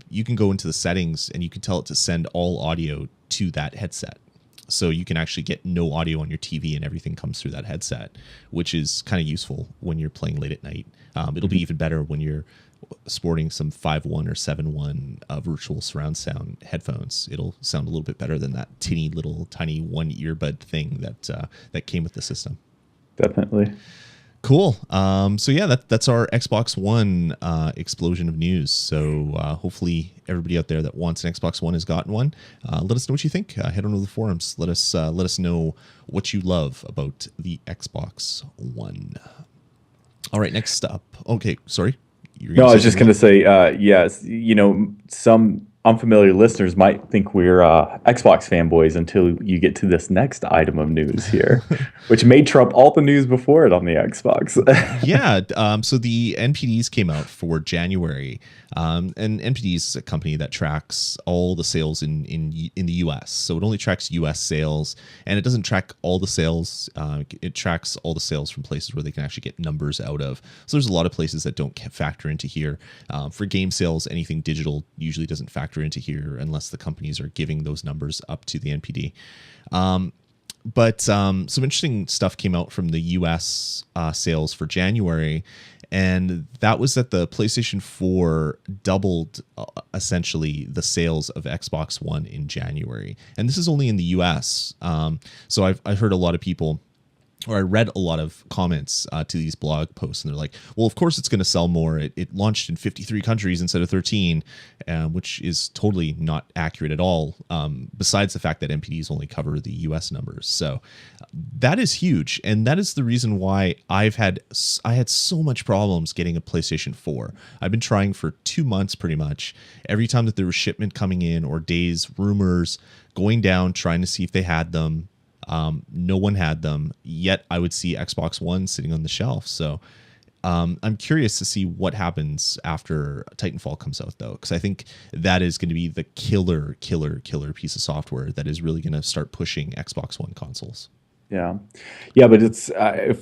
S1: You can go into the settings and you can tell it to send all audio to that headset. So you can actually get no audio on your TV, and everything comes through that headset, which is kind of useful when you're playing late at night. It'll be even better when you're sporting some 5.1 or 7.1 virtual surround sound headphones. It'll sound a little bit better than that tiny one earbud thing that came with the system.
S2: Definitely.
S1: Cool. So yeah, that's our Xbox One explosion of news. So hopefully everybody out there that wants an Xbox One has gotten one. Let us know what you think. Head on to the forums. Let us know what you love about the Xbox One. All right, next up. Okay, sorry.
S2: No, I was just going to say, yes, some unfamiliar listeners might think we're Xbox fanboys until you get to this next item of news here, which may trump all the news before it on the Xbox.
S1: Yeah. So the NPDs came out for January, and NPD is a company that tracks all the sales in the US. So it only tracks US sales, and it doesn't track all the sales. It tracks all the sales from places where they can actually get numbers out of. So there's a lot of places that don't factor into here. For game sales, anything digital usually doesn't factor into here unless the companies are giving those numbers up to the NPD. But some interesting stuff came out from the US sales for January, and that was that the PlayStation 4 doubled essentially the sales of Xbox One in January. And this is only in the US. So I've heard a lot of people, or I read a lot of comments to these blog posts, and they're like, well, of course it's going to sell more. It launched in 53 countries instead of 13, which is totally not accurate at all, besides the fact that NPDs only cover the US numbers. So that is huge, and that is the reason why I had so much problems getting a PlayStation 4. I've been trying for 2 months pretty much. Every time that there was shipment coming in or days, rumors, going down, trying to see if they had them. No one had them, yet I would see Xbox One sitting on the shelf. So I'm curious to see what happens after Titanfall comes out, though, because I think that is going to be the killer piece of software that is really going to start pushing Xbox One consoles.
S2: Yeah, but it's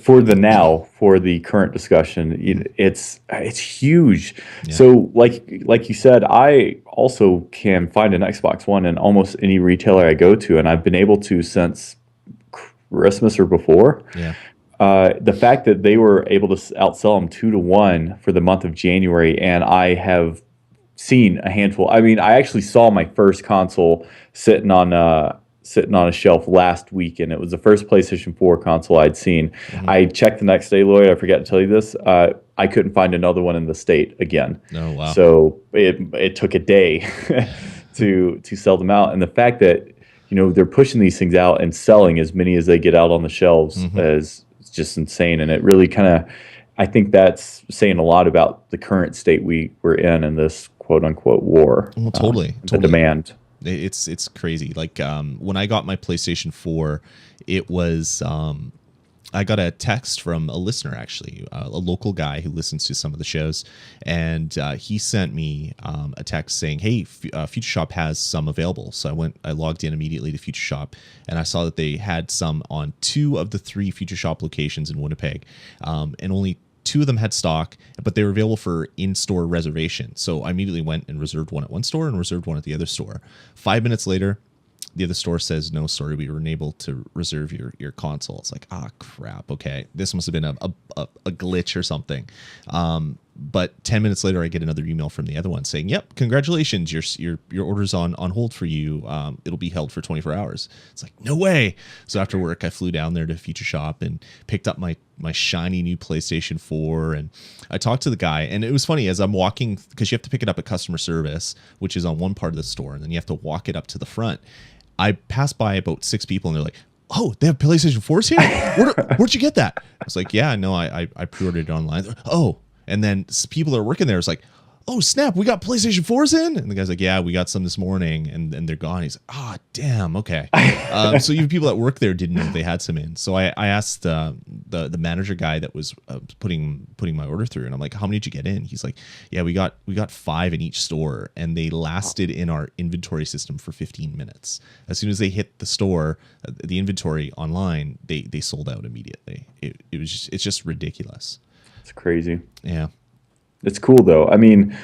S2: for the current discussion, it's huge. Yeah. So like you said, I also can find an Xbox One in almost any retailer I go to, and I've been able to since Christmas or before.
S1: Yeah.
S2: The fact that they were able to outsell them 2-1 for the month of January, and I have seen a handful. I mean, I actually saw my first console sitting on a shelf last week, and it was the first PlayStation 4 console I'd seen. Mm-hmm. I checked the next day, Lloyd. I forgot to tell you this. I couldn't find another one in the state again.
S1: Oh, wow.
S2: So it took a day to sell them out, and the fact that they're pushing these things out and selling as many as they get out on the shelves is just insane. And it really kind of, I think that's saying a lot about the current state we're in this quote unquote war.
S1: Well, totally.
S2: The demand.
S1: It's crazy. Like when I got my PlayStation 4, it was I got a text from a listener, actually, a local guy who listens to some of the shows, and he sent me a text saying, "Hey, Future Shop has some available." So I logged in immediately to Future Shop, and I saw that they had some on 2 of the 3 Future Shop locations in Winnipeg, and only 2 of them had stock, but they were available for in-store reservation. So I immediately went and reserved one at one store and reserved one at the other store. 5 minutes later, the other store says, "No, sorry, we were unable to reserve your console." It's like, crap. Okay, this must have been a glitch or something. But 10 minutes later, I get another email from the other one saying, "Yep, congratulations, your order's on hold for you. It'll be held for 24 hours." It's like, no way. So after work, I flew down there to Future Shop and picked up my shiny new PlayStation 4, and I talked to the guy, and it was funny as I'm walking, because you have to pick it up at customer service, which is on one part of the store, and then you have to walk it up to the front. I passed by about 6 people, and they're like, "Oh, they have PlayStation 4s here? Where'd you get that?" I was like, "Yeah, no, I pre-ordered it online." "Oh." And then people that are working there is like, "Oh, snap, we got PlayStation 4s in?" And the guy's like, "Yeah, we got some this morning." And they're gone. He's like, "Ah, damn, okay." So even people that work there didn't know they had some in. So I asked the manager guy that was putting my order through, and I'm like, "How many did you get in?" He's like, "Yeah, we got 5 in each store, and they lasted in our inventory system for 15 minutes. As soon as they hit the store, the inventory online, they sold out immediately. It's just ridiculous."
S2: It's crazy.
S1: Yeah.
S2: It's cool though. I mean,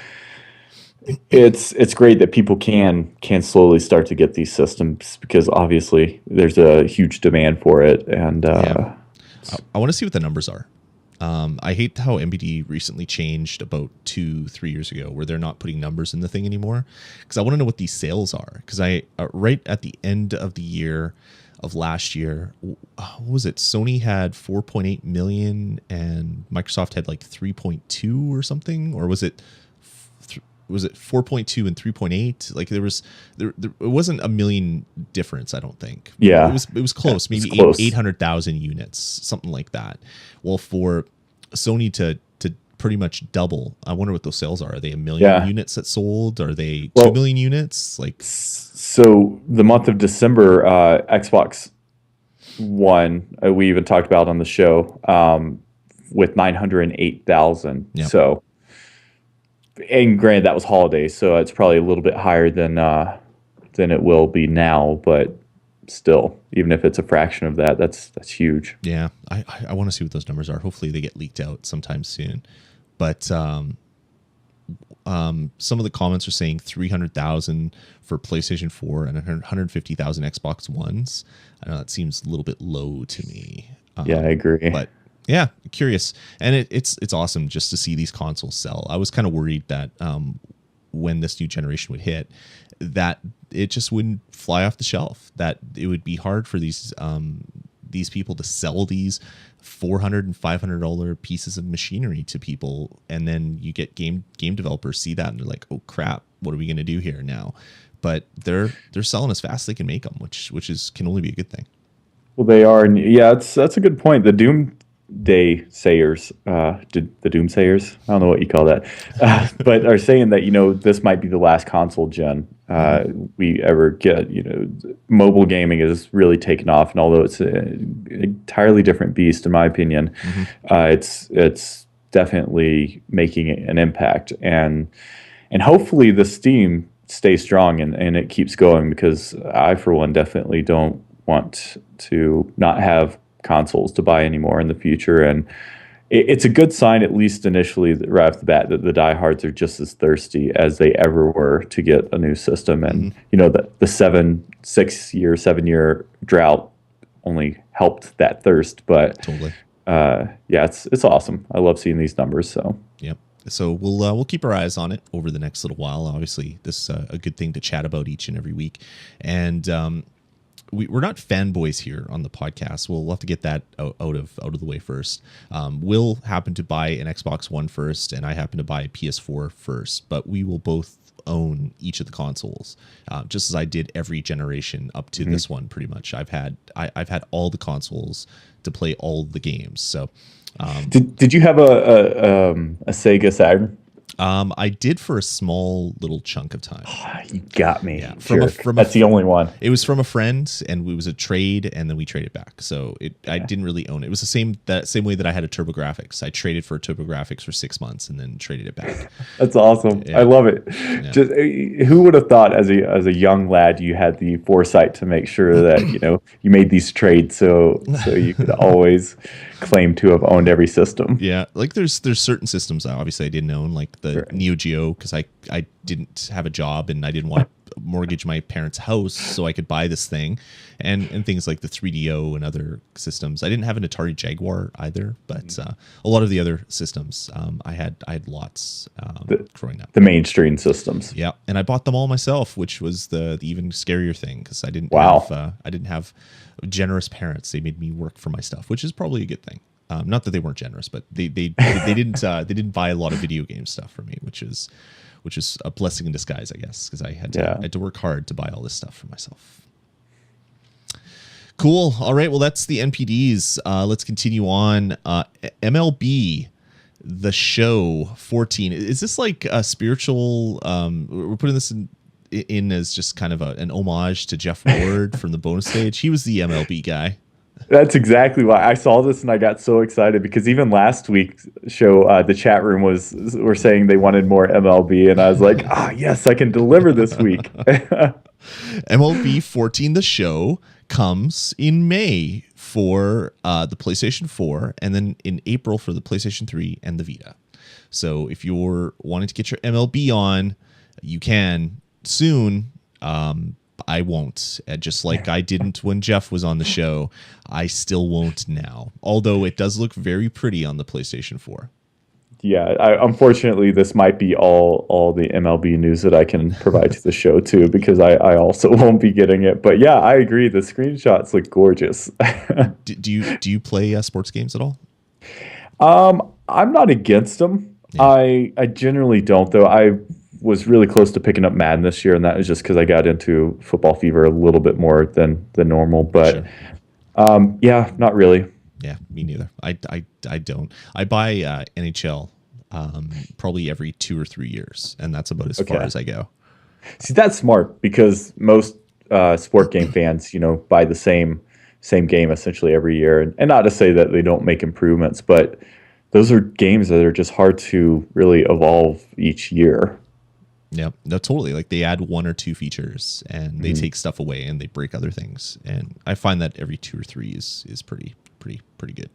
S2: it's great that people can slowly start to get these systems, because obviously there's a huge demand for it. And
S1: I want to see what the numbers are. I hate how MBD recently changed about 2-3 years ago, where they're not putting numbers in the thing anymore, because I want to know what these sales are. Because I right at the end of the year of last year, what was it? Sony had 4.8 million and Microsoft had like 3.2 or something, or was it 4.2 and 3.8? Like there it wasn't a million difference, I don't think.
S2: Yeah,
S1: it was close.
S2: Yeah,
S1: maybe
S2: close.
S1: 800,000 units, something like that. Well, for Sony to pretty much double, I wonder what those sales are. Are they 1 million units that sold? Are they 2 million units? Like,
S2: so the month of December, Xbox One, we even talked about on the show, with 908,000.
S1: Yep.
S2: So, and granted, that was holidays, so it's probably a little bit higher than it will be now, but still, even if it's a fraction of that, that's huge.
S1: Yeah, I want to see what those numbers are. Hopefully they get leaked out sometime soon. But some of the comments are saying 300,000 for PlayStation 4 and 150,000 Xbox Ones. I know that seems a little bit low to me.
S2: Yeah, I agree.
S1: But yeah, curious. And it's awesome just to see these consoles sell. I was kind of worried that when this new generation would hit, that it just wouldn't fly off the shelf, that it would be hard for these people to sell these $400 and $500 pieces of machinery to people, and then you get game developers see that and they're like, "Oh crap, what are we going to do here now?" But they're selling as fast as they can make them, which can only be a good thing.
S2: Well, they are, and yeah, that's a good point. The Doomsday Sayers, the Doomsayers, I don't know what you call that, but are saying that this might be the last console gen we ever get. Mobile gaming is really taken off, and although it's an entirely different beast, in my opinion, it's definitely making an impact, and hopefully the Steam stays strong and it keeps going, because I, for one, definitely don't want to not have consoles to buy anymore in the future. And it's a good sign, at least initially, right off the bat, that the diehards are just as thirsty as they ever were to get a new system. And the 7 year drought only helped that thirst. But
S1: totally,
S2: it's awesome. I love seeing these numbers. So
S1: yep. So we'll keep our eyes on it over the next little while. Obviously, this is a good thing to chat about each and every week. And we're not fanboys here on the podcast. We'll have to get that out of the way first. Will happen to buy an Xbox One first, and I happen to buy a PS4 first. But we will both own each of the consoles, just as I did every generation up to this one. Pretty much, I've had all the consoles to play all the games. So,
S2: did you have a Sega Saturn?
S1: I did for a small little chunk of time.
S2: You got me.
S1: Yeah,
S2: that's the only one.
S1: It was from a friend, and it was a trade, and then we traded back. So I didn't really own it. It was the same way that I had a TurboGrafx. I traded for a TurboGrafx for 6 months and then traded it back.
S2: That's awesome. Yeah. I love it. Yeah. Just who would have thought, as a young lad, you had the foresight to make sure that you made these trades so you could always claim to have owned every system.
S1: Yeah, like there's certain systems obviously I didn't own, like like the Neo Geo, because I didn't have a job and I didn't want to mortgage my parents' house so I could buy this thing, and things like the 3DO and other systems. I didn't have an Atari Jaguar either, but a lot of the other systems I had lots growing up.
S2: The mainstream systems.
S1: Yeah, and I bought them all myself, which was the even scarier thing, because I didn't have generous parents. They made me work for my stuff, which is probably a good thing. Not that they weren't generous, but they didn't buy a lot of video game stuff for me, which is a blessing in disguise, I guess, because I had to work hard to buy all this stuff for myself. Cool. All right. Well, that's the NPDs. Let's continue on. MLB The Show 14. Is this like a spiritual? We're putting this in as just kind of an homage to Jeff Ward from the bonus stage. He was the MLB guy.
S2: That's exactly why I saw this and I got so excited, because even last week's show, the chat room were saying they wanted more MLB, and I was like, yes, I can deliver this week.
S1: MLB 14 The Show comes in May for the PlayStation 4, and then in April for the PlayStation 3 and the Vita. So if you're wanting to get your MLB on, you can soon. I won't. Just like I didn't when Jeff was on the show, I still won't now. Although it does look very pretty on the PlayStation 4.
S2: Yeah, unfortunately, this might be all the MLB news that I can provide to the show too, because I also won't be getting it. But yeah, I agree. The screenshots look gorgeous.
S1: do you play sports games at all?
S2: I'm not against them. Yeah. I generally don't, though. I was really close to picking up Madden this year, and that was just because I got into Football Fever a little bit more than normal. But yeah, not really.
S1: Yeah, me neither. I don't. I buy NHL probably every 2 or 3 years, and that's about as far as I go.
S2: See, that's smart, because most sport game fans, buy the same game essentially every year. And not to say that they don't make improvements, but those are games that are just hard to really evolve each year.
S1: Yeah, no, totally. Like they add 1 or 2 features and they take stuff away and they break other things. And I find that every 2 or 3 is pretty good.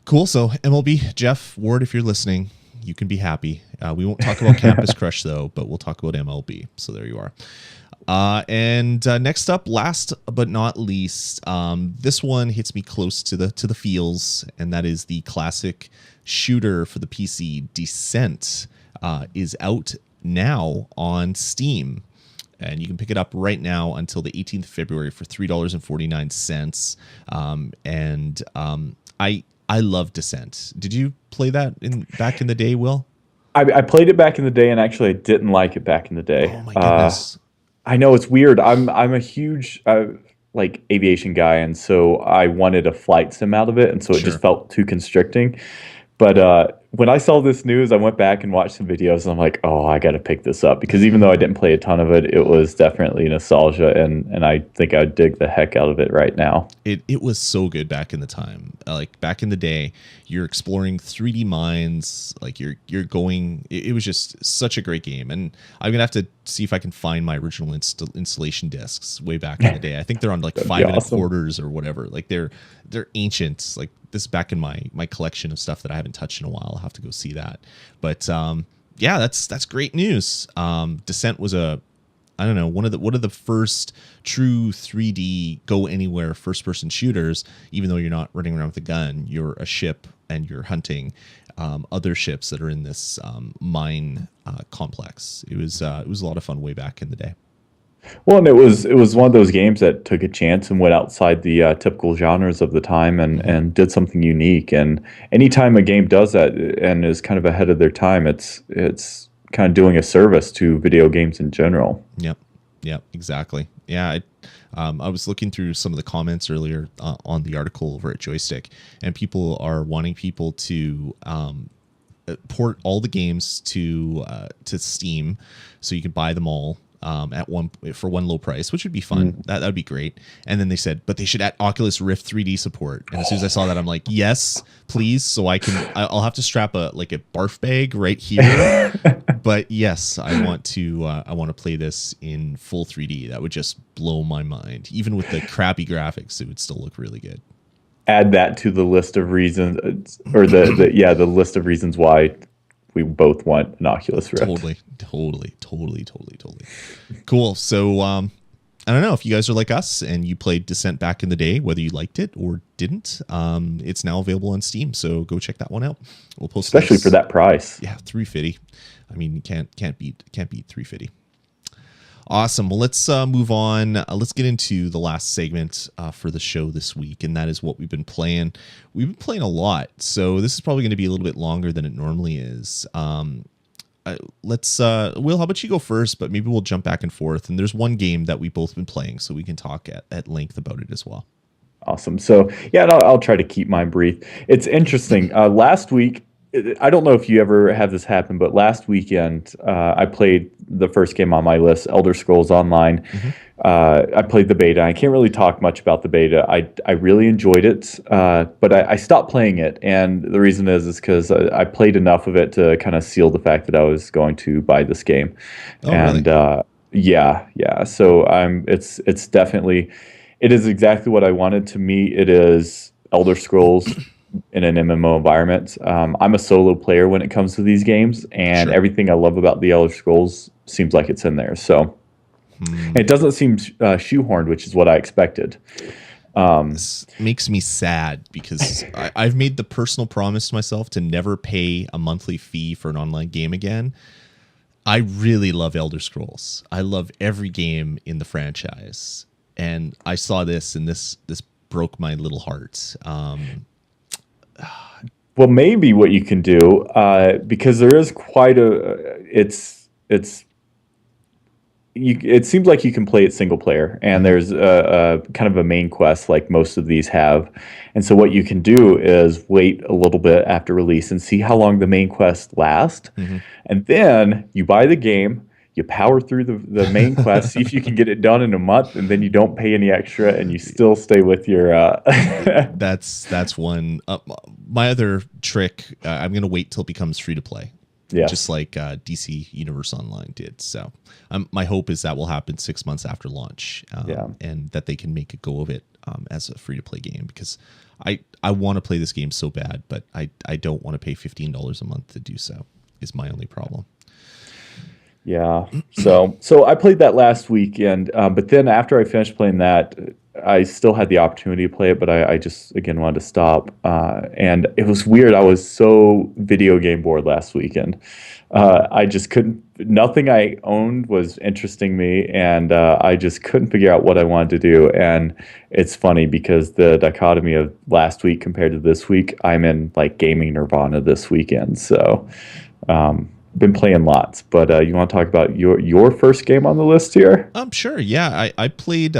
S1: Cool. So MLB, Jeff Ward, if you're listening, you can be happy. We won't talk about Campus Crush though, but we'll talk about MLB. So there you are. And next up, last but not least, this one hits me close to the feels, and that is the classic shooter for the PC, Descent. Is out now on Steam, and you can pick it up right now until the 18th of February for $3.49. And I love Descent. Did you play that back in the day, Will?
S2: I played it back in the day, and actually I didn't like it back in the day.
S1: Oh my goodness!
S2: I know, it's weird. I'm a huge like aviation guy, and so I wanted a flight sim out of it, and so it just felt too constricting. But when I saw this news, I went back and watched some videos, and I'm like, oh, I got to pick this up, because even though I didn't play a ton of it, it was definitely nostalgia, and I think I'd dig the heck out of it right now.
S1: It was so good back in the time. Like back in the day, you're exploring 3D mines, like you're going. It was just such a great game, and I'm gonna have to see if I can find my original installation discs way back in the day. I think they're on like 5 1/4 or whatever. Like they're ancient. Like this back in my collection of stuff that I haven't touched in a while. I'll have to go see that. But yeah, that's great news. Descent was one of the first true 3D go anywhere first person shooters. Even though you're not running around with a gun, you're a ship and you're hunting other ships that are in this mine complex. It was a lot of fun way back in the day.
S2: Well, and it was one of those games that took a chance and went outside the typical genres of the time and did something unique. And anytime a game does that and is kind of ahead of their time, it's kind of doing a service to video games in general.
S1: Yep, exactly. Yeah, I was looking through some of the comments earlier on the article over at Joystick, and people are wanting people to port all the games to Steam, so you can buy them all for one low price, which would be fun. That would be great. And then they said, but they should add Oculus Rift 3D support. And as soon as I saw that, I'm like, yes, please. So I'll have to strap a barf bag right here. But yes, I want to play this in full 3D. That would just blow my mind. Even with the crappy graphics, it would still look really good. Add
S2: that to the list of reasons, or the list of reasons why we both want an Oculus Rift.
S1: Totally. Cool. So I don't know if you guys are like us and you played Descent back in the day, whether you liked it or didn't. It's now available on Steam, so go check that one out. We'll post
S2: especially for that price.
S1: Yeah, $350. I mean, you can't beat $350. Awesome. Well, let's move on. Let's get into the last segment for the show this week, and that is what we've been playing. We've been playing a lot, so this is probably going to be a little bit longer than it normally is. Let's Will, how about you go first, but maybe we'll jump back and forth. And there's one game that we've both been playing, so we can talk at length about it as well.
S2: Awesome. So yeah, I'll try to keep mine brief. It's interesting. Last week, I don't know if you ever have this happen, but last weekend I played the first game on my list, Elder Scrolls Online. I played the beta. I can't really talk much about the beta. I really enjoyed it, but I stopped playing it, and the reason is because I played enough of it to kind of seal the fact that I was going to buy this game.
S1: Oh,
S2: and
S1: really?
S2: yeah. So it's definitely, it is exactly what I wanted. To me, it is Elder Scrolls in an MMO environment. I'm a solo player when it comes to these games, and everything I love about the Elder Scrolls seems like it's in there. So it doesn't seem shoehorned, which is what I expected.
S1: This makes me sad because I've made the personal promise to myself to never pay a monthly fee for an online game again. I really love Elder Scrolls. I love every game in the franchise, and I saw this, and this broke my little heart.
S2: Well, maybe what you can do, because there is quite it seems like you can play it single player, and there's a kind of a main quest like most of these have. And so what you can do is wait a little bit after release and see how long the main quest lasts. And then you buy the game, you power through the main quest, see if you can get it done in a month, and then you don't pay any extra, and you still stay with your.
S1: That's one. My other trick. I'm gonna wait till it becomes free to play.
S2: Yeah.
S1: Just like DC Universe Online did. So my hope is that will happen 6 months after launch, and that they can make a go of it as a free to play game, because I want to play this game so bad, but I don't want to pay $15 a month to do so. Is my only problem.
S2: Yeah. So I played that last weekend, but then after I finished playing that, I still had the opportunity to play it, but I just, again, wanted to stop. And it was weird. I was so video game bored last weekend. I just couldn't, nothing I owned was interesting me, and I just couldn't figure out what I wanted to do. And it's funny because the dichotomy of last week compared to this week, I'm in like gaming nirvana this weekend. So, been playing lots, but you want to talk about your first game on the list here?
S1: Sure. Yeah, I played.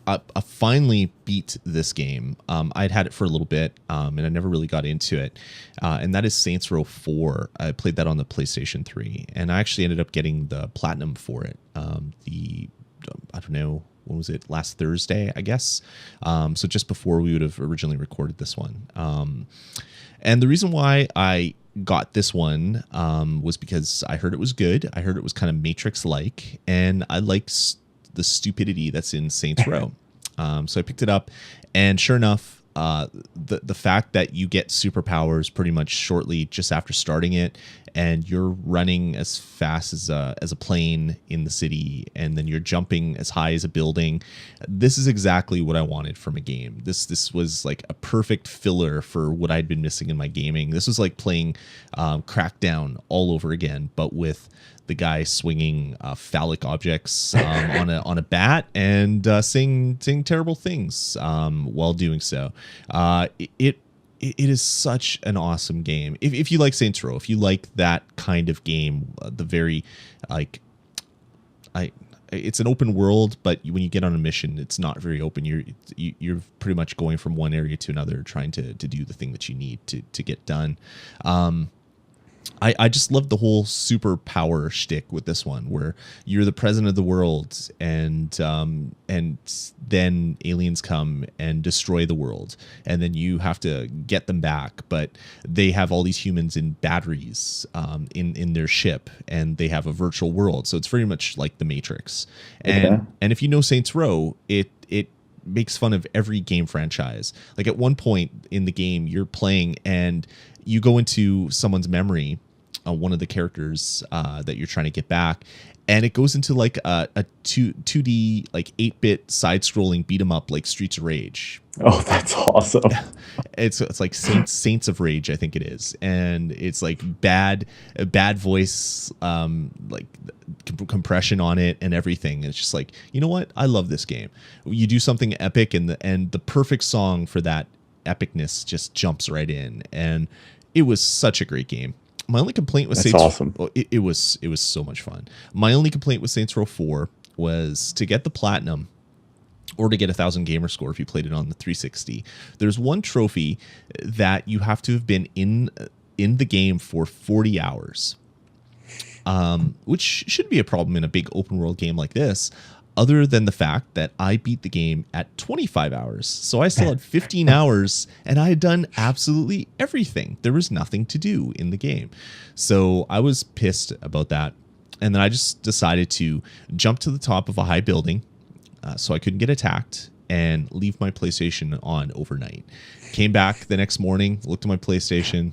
S1: I finally beat this game. I'd had it for a little bit, and I never really got into it. And that is Saints Row 4. I played that on the PlayStation 3, and I actually ended up getting the platinum for it. I don't know, when was it? Last Thursday, I guess. So just before we would have originally recorded this one. And the reason why I got this one was because I heard it was good. I heard it was kind of Matrix-like, and I liked the stupidity that's in Saints Row. So I picked it up, and sure enough, the fact that you get superpowers pretty much shortly just after starting it, and you're running as fast as a plane in the city, and then you're jumping as high as a building. This is exactly what I wanted from a game. This was like a perfect filler for what I'd been missing in my gaming. This was like playing Crackdown all over again, but with the guy swinging phallic objects on a bat and saying terrible things while doing so. It is such an awesome game. If you like Saints Row, if you like that kind of game, the very it's an open world, but when you get on a mission, it's not very open. You're pretty much going from one area to another, trying to do the thing that you need to get done. I just love the whole superpower shtick with this one, where you're the president of the world, and then aliens come and destroy the world, and then you have to get them back. But they have all these humans in batteries in their ship, and they have a virtual world. So it's very much like the Matrix. And if you know Saints Row, it makes fun of every game franchise. Like at one point in the game, you're playing and you go into someone's memory one of the characters that you're trying to get back, and it goes into like a 2D like 8-bit side-scrolling beat 'em up like Streets of Rage.
S2: Oh, that's awesome.
S1: It's like Saints of Rage, I think it is, and it's like bad voice, like compression on it and everything. It's just like, you know what? I love this game. You do something epic, and the perfect song for that epicness just jumps right in, and it was such a great game. My only complaint with Saints
S2: awesome.
S1: It was so much fun. My only complaint with Saints Row 4 was to get the platinum or to get 1,000 gamer score if you played it on the 360. There's one trophy that you have to have been in the game for 40 hours, which shouldn't be a problem in a big open world game like this, other than the fact that I beat the game at 25 hours. So I still had 15 hours, and I had done absolutely everything. There was nothing to do in the game. So I was pissed about that. And then I just decided to jump to the top of a high building so I couldn't get attacked, and leave my PlayStation on overnight. Came back the next morning, looked at my PlayStation,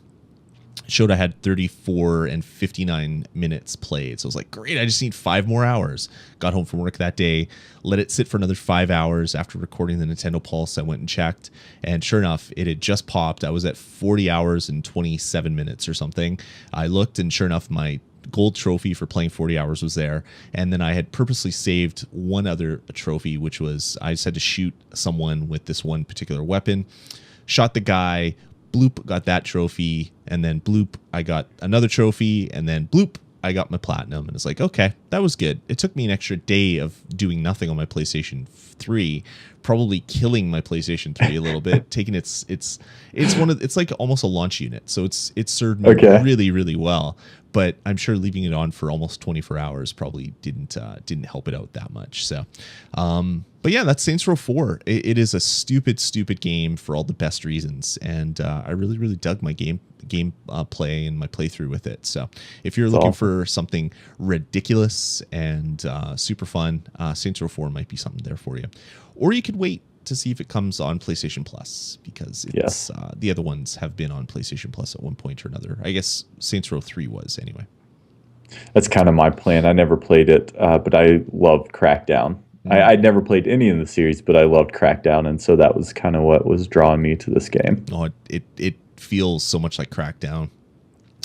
S1: showed I had 34 and 59 minutes played. So I was like, great, I just need 5 more hours. Got home from work that day, let it sit for another 5 hours. After recording the Nintendo Pulse, I went and checked, and sure enough, it had just popped. I was at 40 hours and 27 minutes or something. I looked, and sure enough, my gold trophy for playing 40 hours was there. And then I had purposely saved one other trophy, which was I just had to shoot someone with this one particular weapon. Shot the guy, bloop, got that trophy, and then bloop, I got another trophy, and then bloop, I got my platinum. And it's like, okay, that was good. It took me an extra day of doing nothing on my PlayStation 3, probably killing my PlayStation 3 a little bit, taking it's like almost a launch unit. So it served me really, really well. But I'm sure leaving it on for almost 24 hours probably didn't help it out that much. So, but yeah, that's Saints Row 4. It is a stupid game for all the best reasons, and I really, really dug my game play and my playthrough with it. So, if you're looking for something ridiculous and super fun, Saints Row 4 might be something there for you. Or you could wait to see if it comes on PlayStation Plus, because it's the other ones have been on PlayStation Plus at one point or another. I guess Saints Row 3 was anyway.
S2: That's kind of my plan. I never played it, but I loved Crackdown. I'd never played any in the series, but I loved Crackdown, and so that was kind of what was drawing me to this game.
S1: Oh, it feels so much like Crackdown.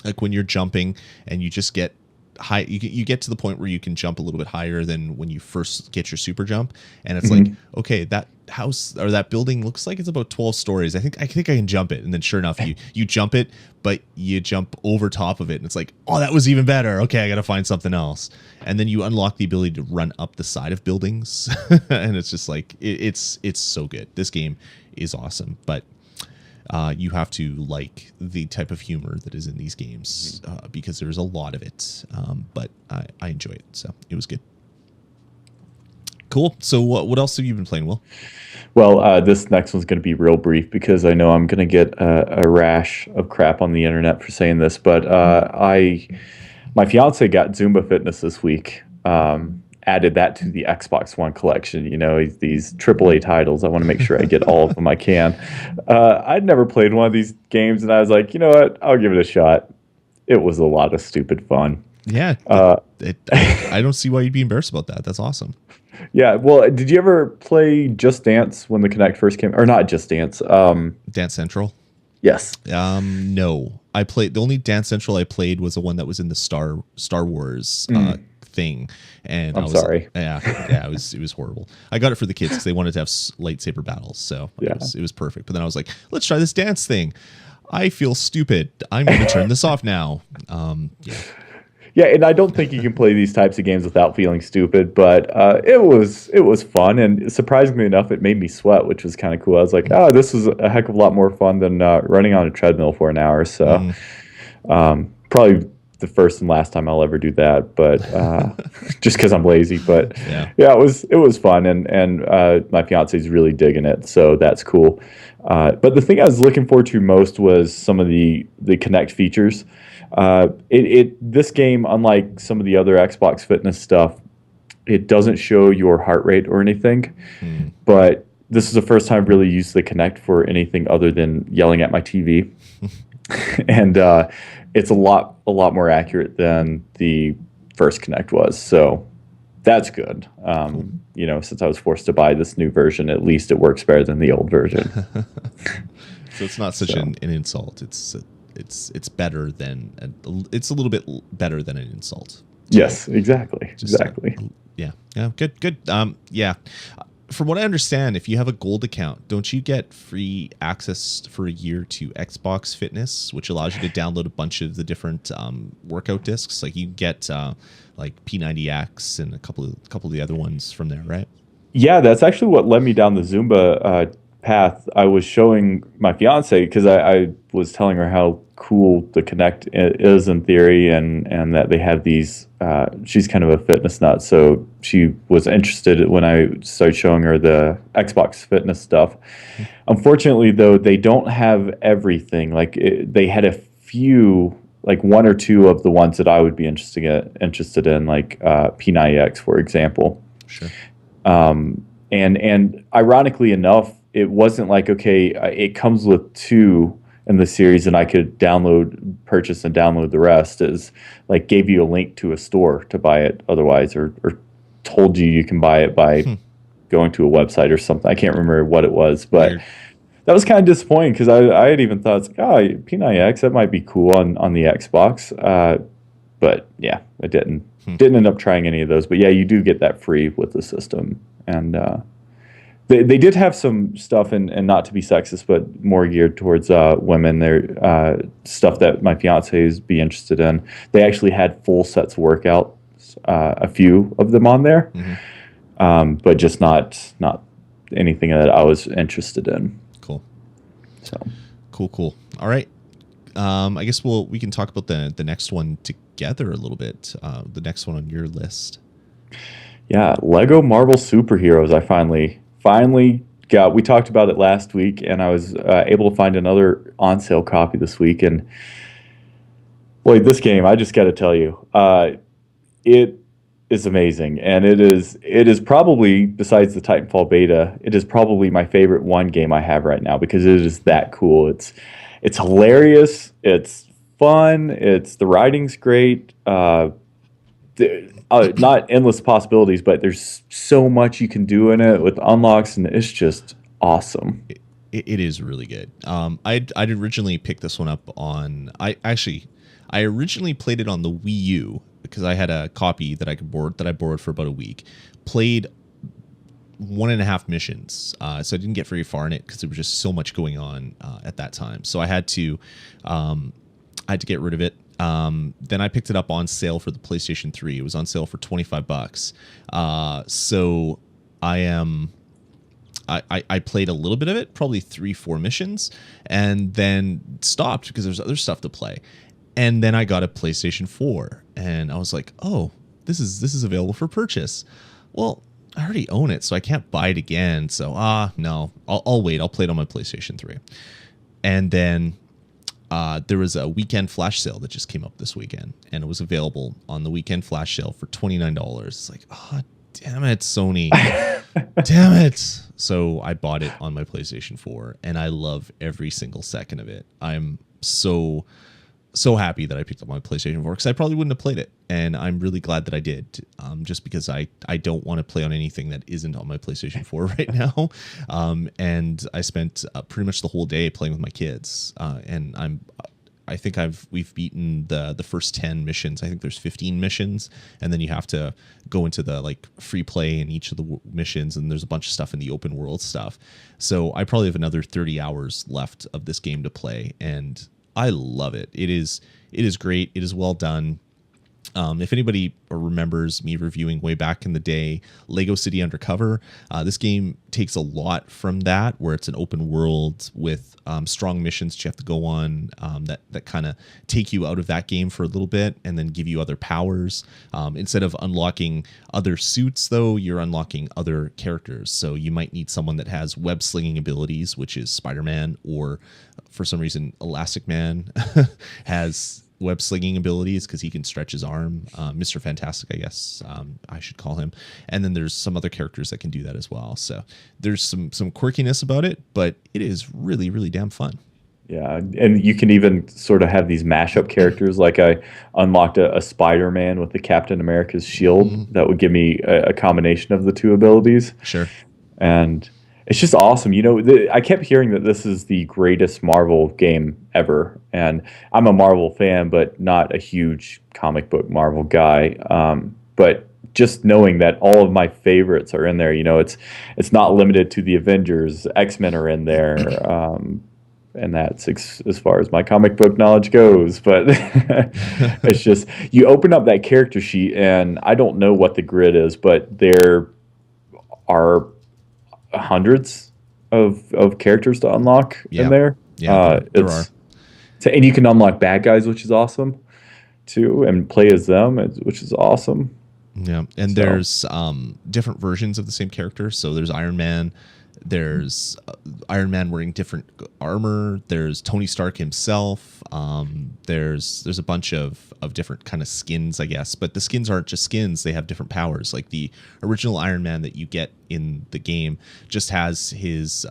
S1: Like when you're jumping and you just get high, you get to the point where you can jump a little bit higher than when you first get your super jump, and it's like, okay, that house or that building looks like it's about 12 stories. I think I can jump it, and then sure enough, you jump it, but you jump over top of it, and it's like, oh, that was even better. Okay, I got to find something else, and then you unlock the ability to run up the side of buildings, and it's just like it's so good. This game is awesome, but you have to like the type of humor that is in these games because there's a lot of it. But I enjoy it, so it was good. Cool. So what else have you been playing, Will?
S2: Well, this next one's going to be real brief because I know I'm going to get a rash of crap on the internet for saying this, but my fiance got Zumba Fitness this week. Added that to the Xbox One collection. You know, these AAA titles. I want to make sure I get all of them I can. I'd never played one of these games, and I was like, you know what? I'll give it a shot. It was a lot of stupid fun.
S1: Yeah. I don't see why you'd be embarrassed about that. That's awesome.
S2: Yeah. Well, did you ever play Just Dance when the Kinect first came? Or not Just Dance.
S1: Dance Central?
S2: Yes.
S1: No. I played the only Dance Central I played was the one that was in the Star Wars thing, and
S2: I'm sorry.
S1: Yeah, it was horrible. I got it for the kids because they wanted to have lightsaber battles, so it was perfect. But then I was like, let's try this dance thing. I feel stupid. I'm going to turn this off now.
S2: Yeah, and I don't think you can play these types of games without feeling stupid, but it was fun, and surprisingly enough, it made me sweat, which was kind of cool. I was like, oh, this was a heck of a lot more fun than running on a treadmill for an hour. So probably the first and last time I'll ever do that, but just because I'm lazy. But yeah, it was fun, and my fiance's really digging it, so that's cool. But the thing I was looking forward to most was some of the Kinect features. This game, unlike some of the other Xbox Fitness stuff, it doesn't show your heart rate or anything. But this is the first time I've really used the Kinect for anything other than yelling at my TV. and it's a lot more accurate than the first Connect was. So that's good.
S1: Cool.
S2: Since I was forced to buy this new version, at least it works better than the old version.
S1: So it's not such
S2: So
S1: an insult. It's better than it's a little bit better than an insult.
S2: yes, exactly,
S1: Just
S2: exactly.
S1: yeah, yeah, good. Yeah. From what I understand, if you have a gold account, don't you get free access for a year to Xbox Fitness, which allows you to download a bunch of the different workout discs? Like you get like P90X and a couple of the other ones from there, right?
S2: Yeah, that's actually what led me down the Zumba path. I was showing my fiance because I was telling her how cool the Connect is in theory, and that they have these. She's kind of a fitness nut, so she was interested when I started showing her the Xbox Fitness stuff. Unfortunately, though, they don't have everything. They had a few, like one or two of the ones that I would be interested in, like P90X, for example.
S1: Sure.
S2: And ironically enough, it wasn't like, okay, it comes with two in the series, and I could purchase and download the rest. Is like gave you a link to a store to buy it otherwise, or told you can buy it by going to a website or something. I can't remember what it was, but
S1: Weird.
S2: that was kind of disappointing because I had even thought, it's like, oh, P90X, that might be cool on the Xbox. But yeah, I didn't end up trying any of those. But yeah, you do get that free with the system. And they did have some stuff, and not to be sexist, but more geared towards women. They're stuff that my fiancés be interested in. They actually had full sets of workouts, a few of them on there, but just not anything that I was interested in.
S1: Cool.
S2: So
S1: Cool. All right. I guess we can talk about the next one together a little bit. The next one on your list.
S2: yeah, Lego Marvel Superheroes. I finally got. We talked about it last week, and I was able to find another on sale copy this week. And boy, this game, I just got to tell you, it is amazing, and it is probably, besides the Titanfall beta, it is probably my favorite one game I have right now because it is that cool. It's hilarious. It's fun. The writing's great. Not endless possibilities, but there's so much you can do in it with unlocks, and it's just awesome.
S1: It is really good. I'd originally picked this one up on. I originally played it on the Wii U because I had a copy that I borrowed for about a week. Played 1.5 missions, so I didn't get very far in it because there was just so much going on at that time. So I had to get rid of it. Then I picked it up on sale for the PlayStation 3. It was on sale for $25. So I played a little bit of it, probably 3-4 missions, and then stopped because there's other stuff to play. And then I got a PlayStation 4, and I was like, oh, this is available for purchase. Well, I already own it, so I can't buy it again. So no, I'll wait. I'll play it on my PlayStation 3. And then there was a weekend flash sale that just came up this weekend, and it was available on the weekend flash sale for $29. It's like, oh, damn it, Sony. Damn it. So I bought it on my PlayStation 4, and I love every single second of it. I'm so happy that I picked up my PlayStation 4 because I probably wouldn't have played it, and I'm really glad that I did, just because I don't want to play on anything that isn't on my PlayStation 4 right now. And I spent pretty much the whole day playing with my kids, and I think we've beaten the first 10 missions. I think there's 15 missions, and then you have to go into the like free play in each of the missions, and there's a bunch of stuff in the open world stuff. So I probably have another 30 hours left of this game to play, and I love it. It is great. It is well done. If anybody remembers me reviewing way back in the day, Lego City Undercover, this game takes a lot from that, where it's an open world with strong missions that you have to go on, that kind of take you out of that game for a little bit and then give you other powers. Instead of unlocking other suits, though, you're unlocking other characters. So you might need someone that has web slinging abilities, which is Spider-Man, or for some reason Elastic Man has web slinging abilities because he can stretch his arm. Mr. Fantastic, I guess I should call him. And then there's some other characters that can do that as well. So there's some quirkiness about it, but it is really, really damn fun.
S2: Yeah, and you can even sort of have these mashup characters. Like I unlocked a Spider-Man with the Captain America's shield
S1: Mm,
S2: that would give me a combination of the two abilities,
S1: sure.
S2: and it's just awesome. I kept hearing that this is the greatest Marvel game ever, and I'm a Marvel fan, but not a huge comic book Marvel guy. But just knowing that all of my favorites are in there, it's not limited to the Avengers. X-Men are in there. And that's as far as my comic book knowledge goes. But it's just you open up that character sheet, and I don't know what the grid is, but there are hundreds of characters to unlock in
S1: Yeah.
S2: there.
S1: Yeah, there are.
S2: And you can unlock bad guys, which is awesome too, and play as them, which is awesome.
S1: Yeah, and
S2: So
S1: there's different versions of the same character. So there's Iron Man. There's Iron Man wearing different armor. There's Tony Stark himself. There's a bunch of different kind of skins, I guess. But the skins aren't just skins; they have different powers. Like the original Iron Man that you get in the game just has his.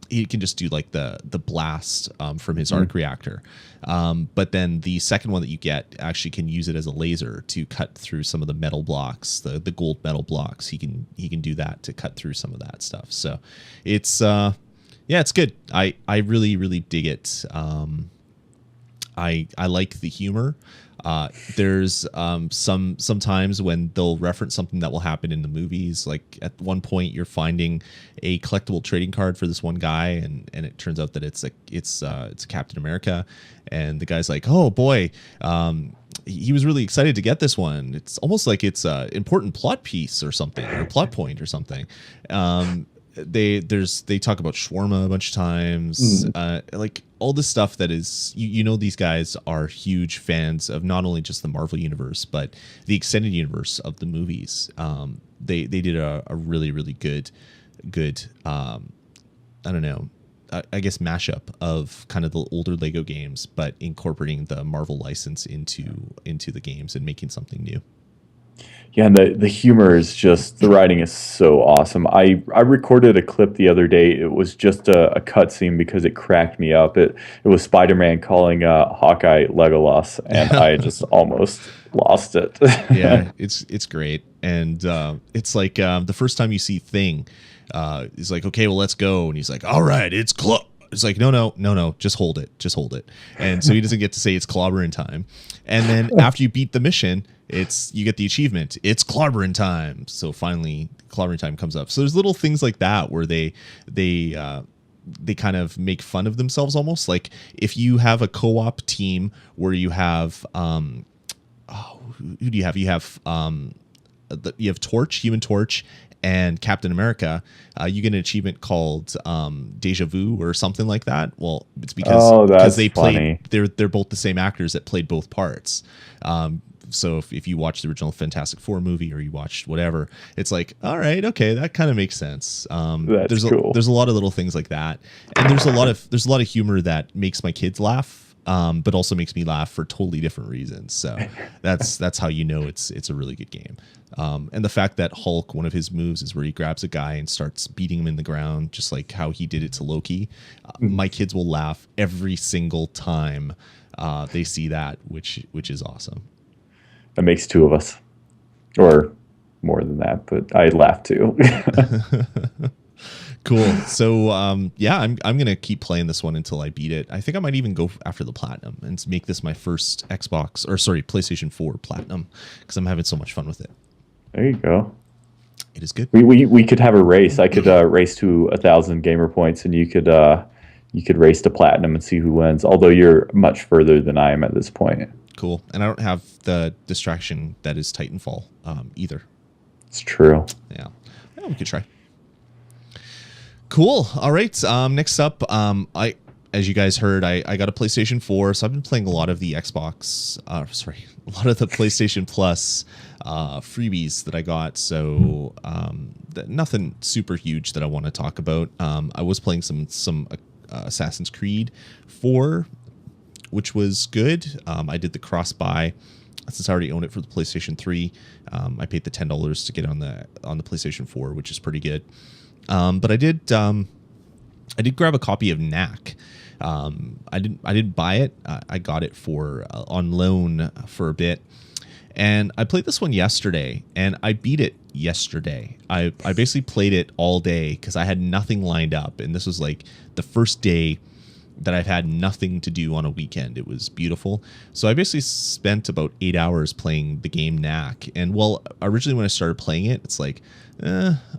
S1: He can just do like the blast from his arc reactor, but then the second one that you get actually can use it as a laser to cut through some of the metal blocks, the gold metal blocks. He can do that to cut through some of that stuff. So it's yeah, it's good. I really dig it. I like the humor. There's sometimes when they'll reference something that will happen in the movies. Like at one point, you're finding a collectible trading card for this one guy, and it turns out that it's Captain America, and the guy's like, "Oh boy, he was really excited to get this one. It's almost like it's a important plot piece or something, or plot point or something." They talk about shawarma a bunch of times, like all this stuff that is these guys are huge fans of not only just the Marvel universe but the extended universe of the movies. They did a really good I don't know, I guess mashup of kind of the older Lego games, but incorporating the Marvel license into the games and making something new.
S2: yeah, and the humor is just the writing is so awesome. I recorded a clip the other day. It was just a cutscene because it cracked me up. It was Spider-Man calling Hawkeye Legolas, and I just almost lost it.
S1: Yeah, it's great, and it's like the first time you see Thing, he's like, "Okay, well, let's go," and he's like, "All right, it's close." It's like, no, just hold it. And so he doesn't get to say it's clobbering time. And then after you beat the mission, you get the achievement. It's clobbering time. So finally, clobbering time comes up. So there's little things like that where they kind of make fun of themselves almost. Like if you have a co-op team where you have who do you have? You have Human Torch, and Captain America. You get an achievement called Deja Vu or something like that. Well, it's because they played. They're both the same actors that played both parts. So if you watch the original Fantastic Four movie or you watched whatever, it's like, all right, okay, that kind of makes sense.
S2: That's cool.
S1: There's a lot of little things like that, and there's a lot of humor that makes my kids laugh. But also makes me laugh for totally different reasons. So that's how you know it's a really good game. And the fact that Hulk, one of his moves is where he grabs a guy and starts beating him in the ground, just like how he did it to Loki. My kids will laugh every single time they see that, which is awesome.
S2: That makes two of us, or more than that, but I laugh too.
S1: Cool. So yeah, I'm gonna keep playing this one until I beat it. I think I might even go after the platinum and make this my first PlayStation 4 platinum, because I'm having so much fun with it.
S2: There you go.
S1: It is good.
S2: We could have a race. I could race to 1,000 gamer points, and you could race to platinum and see who wins. Although you're much further than I am at this point.
S1: Cool. And I don't have the distraction that is Titanfall either.
S2: It's true.
S1: Yeah, we could try. Cool. All right. Next up, as you guys heard, I got a PlayStation 4, so I've been playing a lot of the a lot of the PlayStation Plus freebies that I got. So nothing super huge that I want to talk about. I was playing some Assassin's Creed 4, which was good. I did the cross buy since I already own it for the PlayStation 3. I paid the $10 to get on the PlayStation 4, which is pretty good. But I did grab a copy of Knack, I didn't buy it. I got it for on loan for a bit. And I played this one yesterday, and I beat it yesterday. I basically played it all day because I had nothing lined up, and this was like the first day that I've had nothing to do on a weekend. It was beautiful. So I basically spent about 8 hours playing the game Knack. And well, originally when I started playing it, it's like,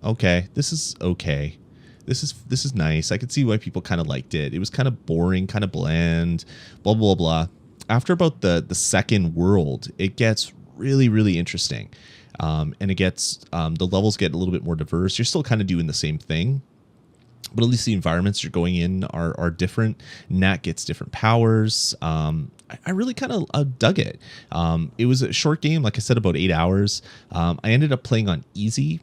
S1: okay, this is okay. This is nice. I could see why people kind of liked it. It was kind of boring, kind of bland, blah, blah, blah. After about the second world, it gets really, really interesting. And it gets, the levels get a little bit more diverse. You're still kind of doing the same thing, but at least the environments you're going in are different. Nat gets different powers. I really kind of dug it. It was a short game, like I said, about 8 hours. I ended up playing on easy,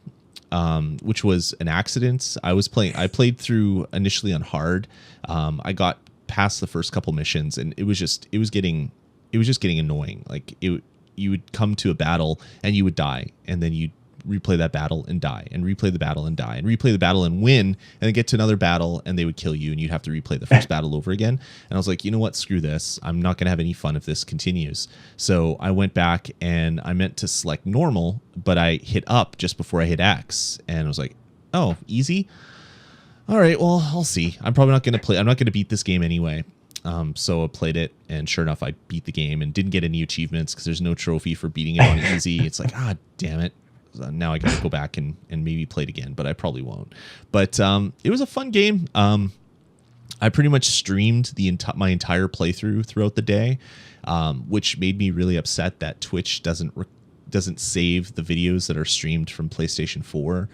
S1: which was an accident. I played through initially on hard. I got past the first couple missions, and it was just getting annoying. Like you would come to a battle and you would die, and then you'd replay that battle and die, and replay the battle and die, and replay the battle and win, and then get to another battle and they would kill you, and you'd have to replay the first battle over again. And I was like, you know what, screw this. I'm not going to have any fun if this continues. So I went back and I meant to select normal, but I hit up just before I hit X, and I was like, oh, easy. All right, well, I'll see. I'm probably not going to play. I'm not going to beat this game anyway. So I played it, and sure enough, I beat the game and didn't get any achievements because there's no trophy for beating it on easy. It's like, damn it. Now I got to go back and maybe play it again, but I probably won't. But it was a fun game. I pretty much streamed my entire playthrough throughout the day, which made me really upset that Twitch doesn't save the videos that are streamed from PlayStation 4.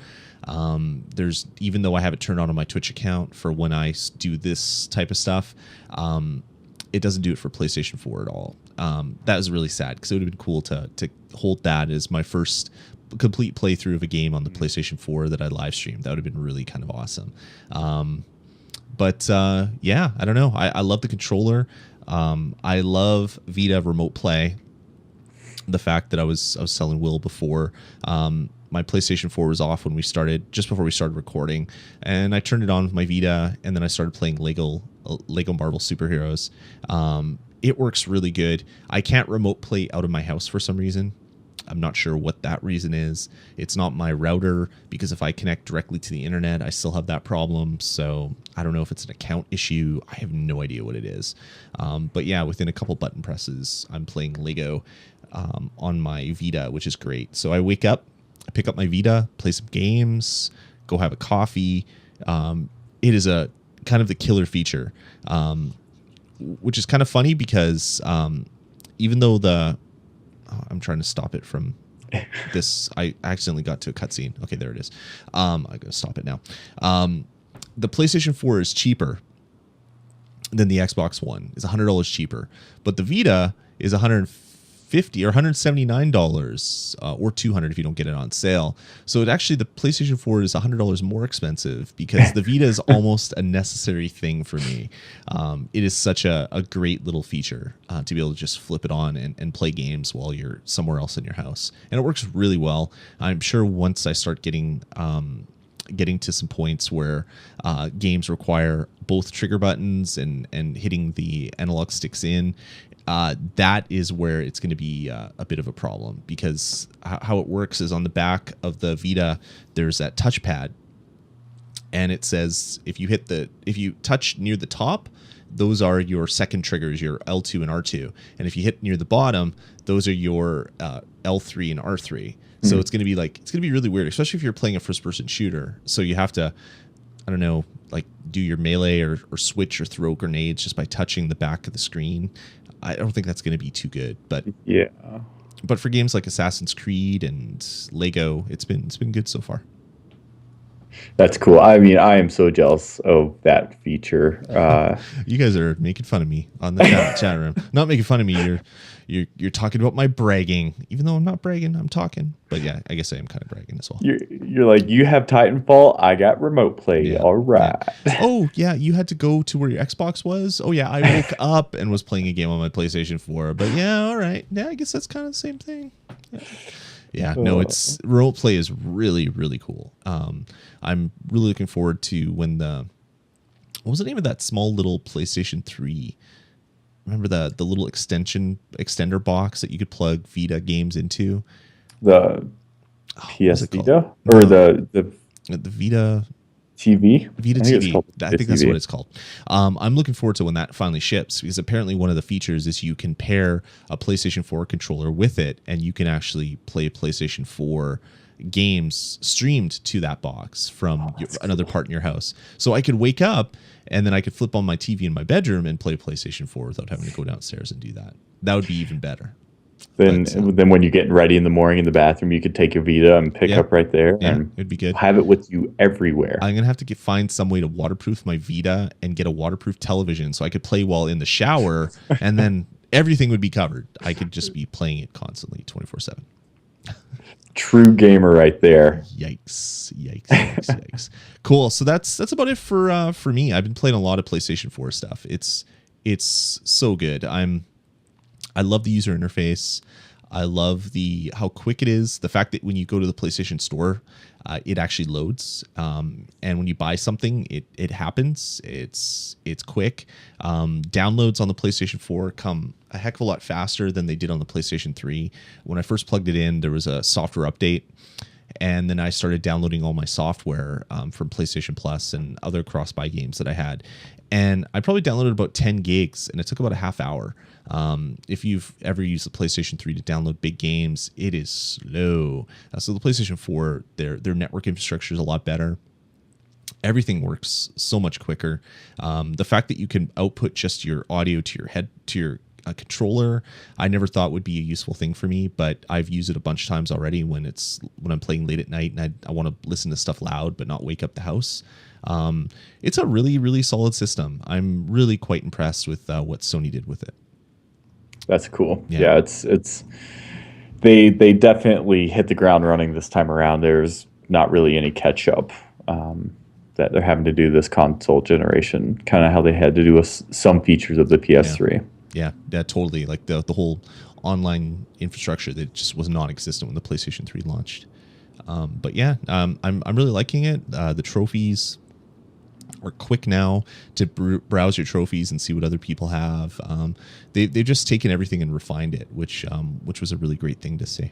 S1: Even though I have it turned on my Twitch account for when I do this type of stuff, it doesn't do it for PlayStation 4 at all. That was really sad because it would have been cool to hold that as my first complete playthrough of a game on the PlayStation 4 that I live streamed. That would have been really kind of awesome. But yeah, I don't know. I love the controller. I love Vita Remote Play. The fact that I was telling Will before, my PlayStation 4 was off just before we started recording, and I turned it on with my Vita, and then I started playing Lego Marvel Superheroes. It works really good. I can't remote play out of my house for some reason. I'm not sure what that reason is. It's not my router, because if I connect directly to the internet, I still have that problem. So I don't know if it's an account issue. I have no idea what it is. But yeah, within a couple button presses, I'm playing Lego on my Vita, which is great. So I wake up, I pick up my Vita, play some games, go have a coffee. It is a kind of the killer feature, which is kind of funny because even though I'm trying to stop it from this. I accidentally got to a cutscene. Okay, there it is. I'm going to stop it now. The PlayStation 4 is cheaper than the Xbox One. It's $100 cheaper. But the Vita is $150 or $179 or $200 if you don't get it on sale. So the PlayStation 4 is $100 more expensive because the Vita is almost a necessary thing for me. It is such a great little feature to be able to just flip it on and play games while you're somewhere else in your house. And it works really well. I'm sure once I start getting to some points where games require both trigger buttons and hitting the analog sticks in, that is where it's going to be a bit of a problem, because how it works is on the back of the Vita, there's that touchpad, and it says if you touch near the top, those are your second triggers, your L2 and R2, and if you hit near the bottom, those are your L3 and R3. So it's going to be really weird, especially if you're playing a first-person shooter. So you have to, I don't know, like do your melee or switch or throw grenades just by touching the back of the screen. I don't think that's going to be too good, but
S2: yeah.
S1: But for games like Assassin's Creed and Lego, it's been good so far.
S2: That's cool. I mean, I am so jealous of that feature.
S1: You guys are making fun of me on the chat room. Not making fun of me. You're talking about my bragging, even though I'm not bragging. I'm talking. But yeah, I guess I am kind of bragging as well.
S2: You're like, you have Titanfall. I got remote play. Yeah, all right.
S1: Yeah. Oh yeah, you had to go to where your Xbox was. Oh yeah, I woke up and was playing a game on my PlayStation 4. But yeah, all right. Yeah, I guess that's kind of the same thing. Yeah, no, it's role play is really, really cool. I'm really looking forward to when the what was the name of that small little PlayStation 3? Remember the little extender box that you could plug Vita games into?
S2: The
S1: What was
S2: PS
S1: it called?
S2: Vita or
S1: No,
S2: the
S1: the Vita
S2: TV?
S1: Vita
S2: I think it's
S1: TV.
S2: called
S1: I
S2: the
S1: think that's
S2: TV.
S1: what it's called. I'm looking forward to when that finally ships, because apparently one of the features is you can pair a PlayStation 4 controller with it, and you can actually play PlayStation 4 games streamed to that box from another part in your house. So I could wake up and then I could flip on my TV in my bedroom and play PlayStation 4 without having to go downstairs and do that. That would be even better.
S2: Then,
S1: But,
S2: then when you're getting ready in the morning in the bathroom, you could take your Vita and pick
S1: yeah,
S2: up right there
S1: yeah,
S2: and
S1: it'd be good.
S2: have it with you everywhere.
S1: I'm gonna have to find some way to waterproof my Vita and get a waterproof television so I could play while in the shower, and then everything would be covered. I could just be playing it constantly, 24/7.
S2: True gamer right there.
S1: Yikes! Yikes! Cool. So that's about it for me. I've been playing a lot of PlayStation 4 stuff. It's so good. I love the user interface. I love how quick it is. The fact that when you go to the PlayStation Store, it actually loads, and when you buy something, it happens. It's quick. Downloads on the PlayStation 4 come a heck of a lot faster than they did on the PlayStation 3. When I first plugged it in, there was a software update, and then I started downloading all my software from PlayStation Plus and other cross-buy games that I had. And I probably downloaded about 10 gigs, and it took about a half hour. If you've ever used the PlayStation 3 to download big games, it is slow. So the PlayStation 4, their network infrastructure is a lot better. Everything works so much quicker. The fact that you can output just your audio to your controller, I never thought would be a useful thing for me, but I've used it a bunch of times already when I'm playing late at night and I want to listen to stuff loud but not wake up the house. It's a really, really solid system. I'm really quite impressed with what Sony did with it.
S2: That's cool. Yeah, they definitely hit the ground running this time around. There's not really any catch up that they're having to do this console generation, kind of how they had to do with some features of the PS3.
S1: Yeah, totally. Like the whole online infrastructure that just was non-existent when the PlayStation 3 launched. But yeah, I'm really liking it. The trophies are quick now to browse your trophies and see what other people have. They've just taken everything and refined it, which was a really great thing to see.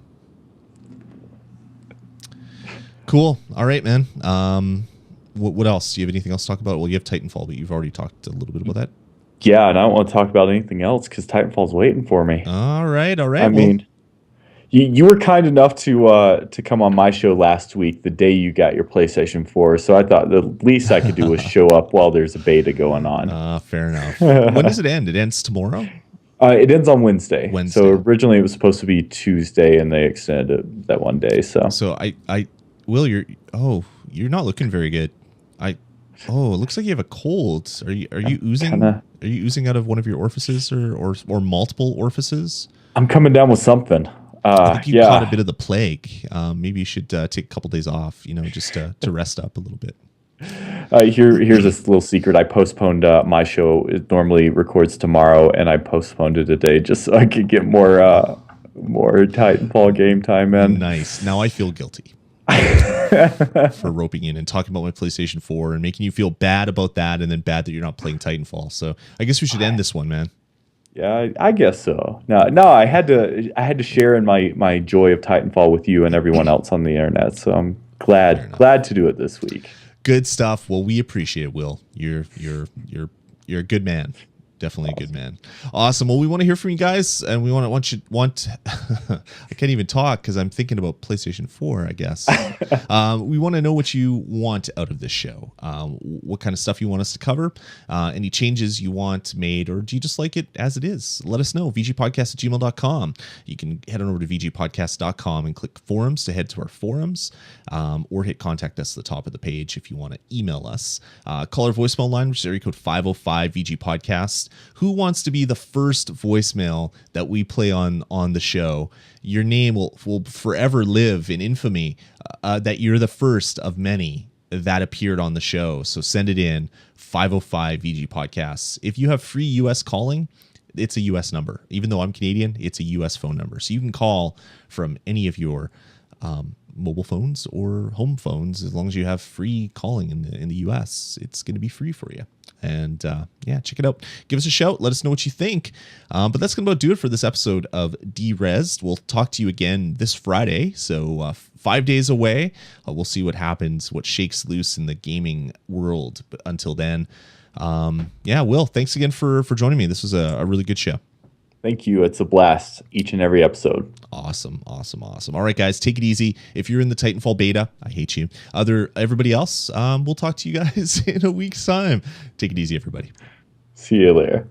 S1: Cool. All right, man. What else? Do you have anything else to talk about? Well, you have Titanfall, but you've already talked a little bit about that.
S2: Yeah, and I don't want to talk about anything else because Titanfall's waiting for me.
S1: All right.
S2: I mean, you were kind enough to come on my show last week, the day you got your PlayStation 4. So I thought the least I could do was show up while there's a beta going on.
S1: Fair enough. When does it end? It ends tomorrow?
S2: It ends on Wednesday. So originally it was supposed to be Tuesday, and they extended it that one day. So
S1: Will, you're not looking very good. It looks like you have a cold. Are you oozing? Are you oozing out of one of your orifices or multiple orifices?
S2: I'm coming down with something.
S1: I think you caught a bit of the plague. Maybe you should take a couple days off, just to rest up a little bit.
S2: Here's this little secret. I postponed my show. It normally records tomorrow, and I postponed it today just so I could get more Titanfall game time in.
S1: Nice. Now I feel guilty for roping in and talking about my PlayStation 4 and making you feel bad about that, and then bad that you're not playing Titanfall. So I guess we should end this one, man.
S2: Yeah, I guess so. No, I had to share in my joy of Titanfall with you and everyone else on the internet. So I'm glad to do it this week.
S1: Good stuff. Well, we appreciate it, Will. You're a good man. Definitely a good man. Awesome. Well, we want to hear from you guys, and we want I can't even talk because I'm thinking about PlayStation 4, I guess. We want to know what you want out of this show. What kind of stuff you want us to cover, any changes you want made, or do you just like it as it is? Let us know. vgpodcast@gmail.com. You can head on over to vgpodcast.com and click forums to head to our forums, or hit contact us at the top of the page if you want to email us. Call our voicemail line, which is area code 505 VG-Podcast. Who wants to be the first voicemail that we play on the show? Your name will forever live in infamy that you're the first of many that appeared on the show. So send it in, 505 VG Podcasts. If you have free US calling, it's a US number. Even though I'm Canadian, it's a US phone number. So you can call from any of your mobile phones or home phones as long as you have free calling in the US. It's going to be free for you. And yeah, check it out. Give us a shout. Let us know what you think. But that's going to about do it for this episode of DeREZD. We'll talk to you again this Friday. So 5 days away. We'll see what happens, what shakes loose in the gaming world. But until then, yeah, Will, thanks again for joining me. This was a really good show.
S2: Thank you. It's a blast each and every episode.
S1: Awesome. All right, guys, take it easy. If you're in the Titanfall beta, I hate you. Everybody else, we'll talk to you guys in a week's time. Take it easy, everybody.
S2: See you later.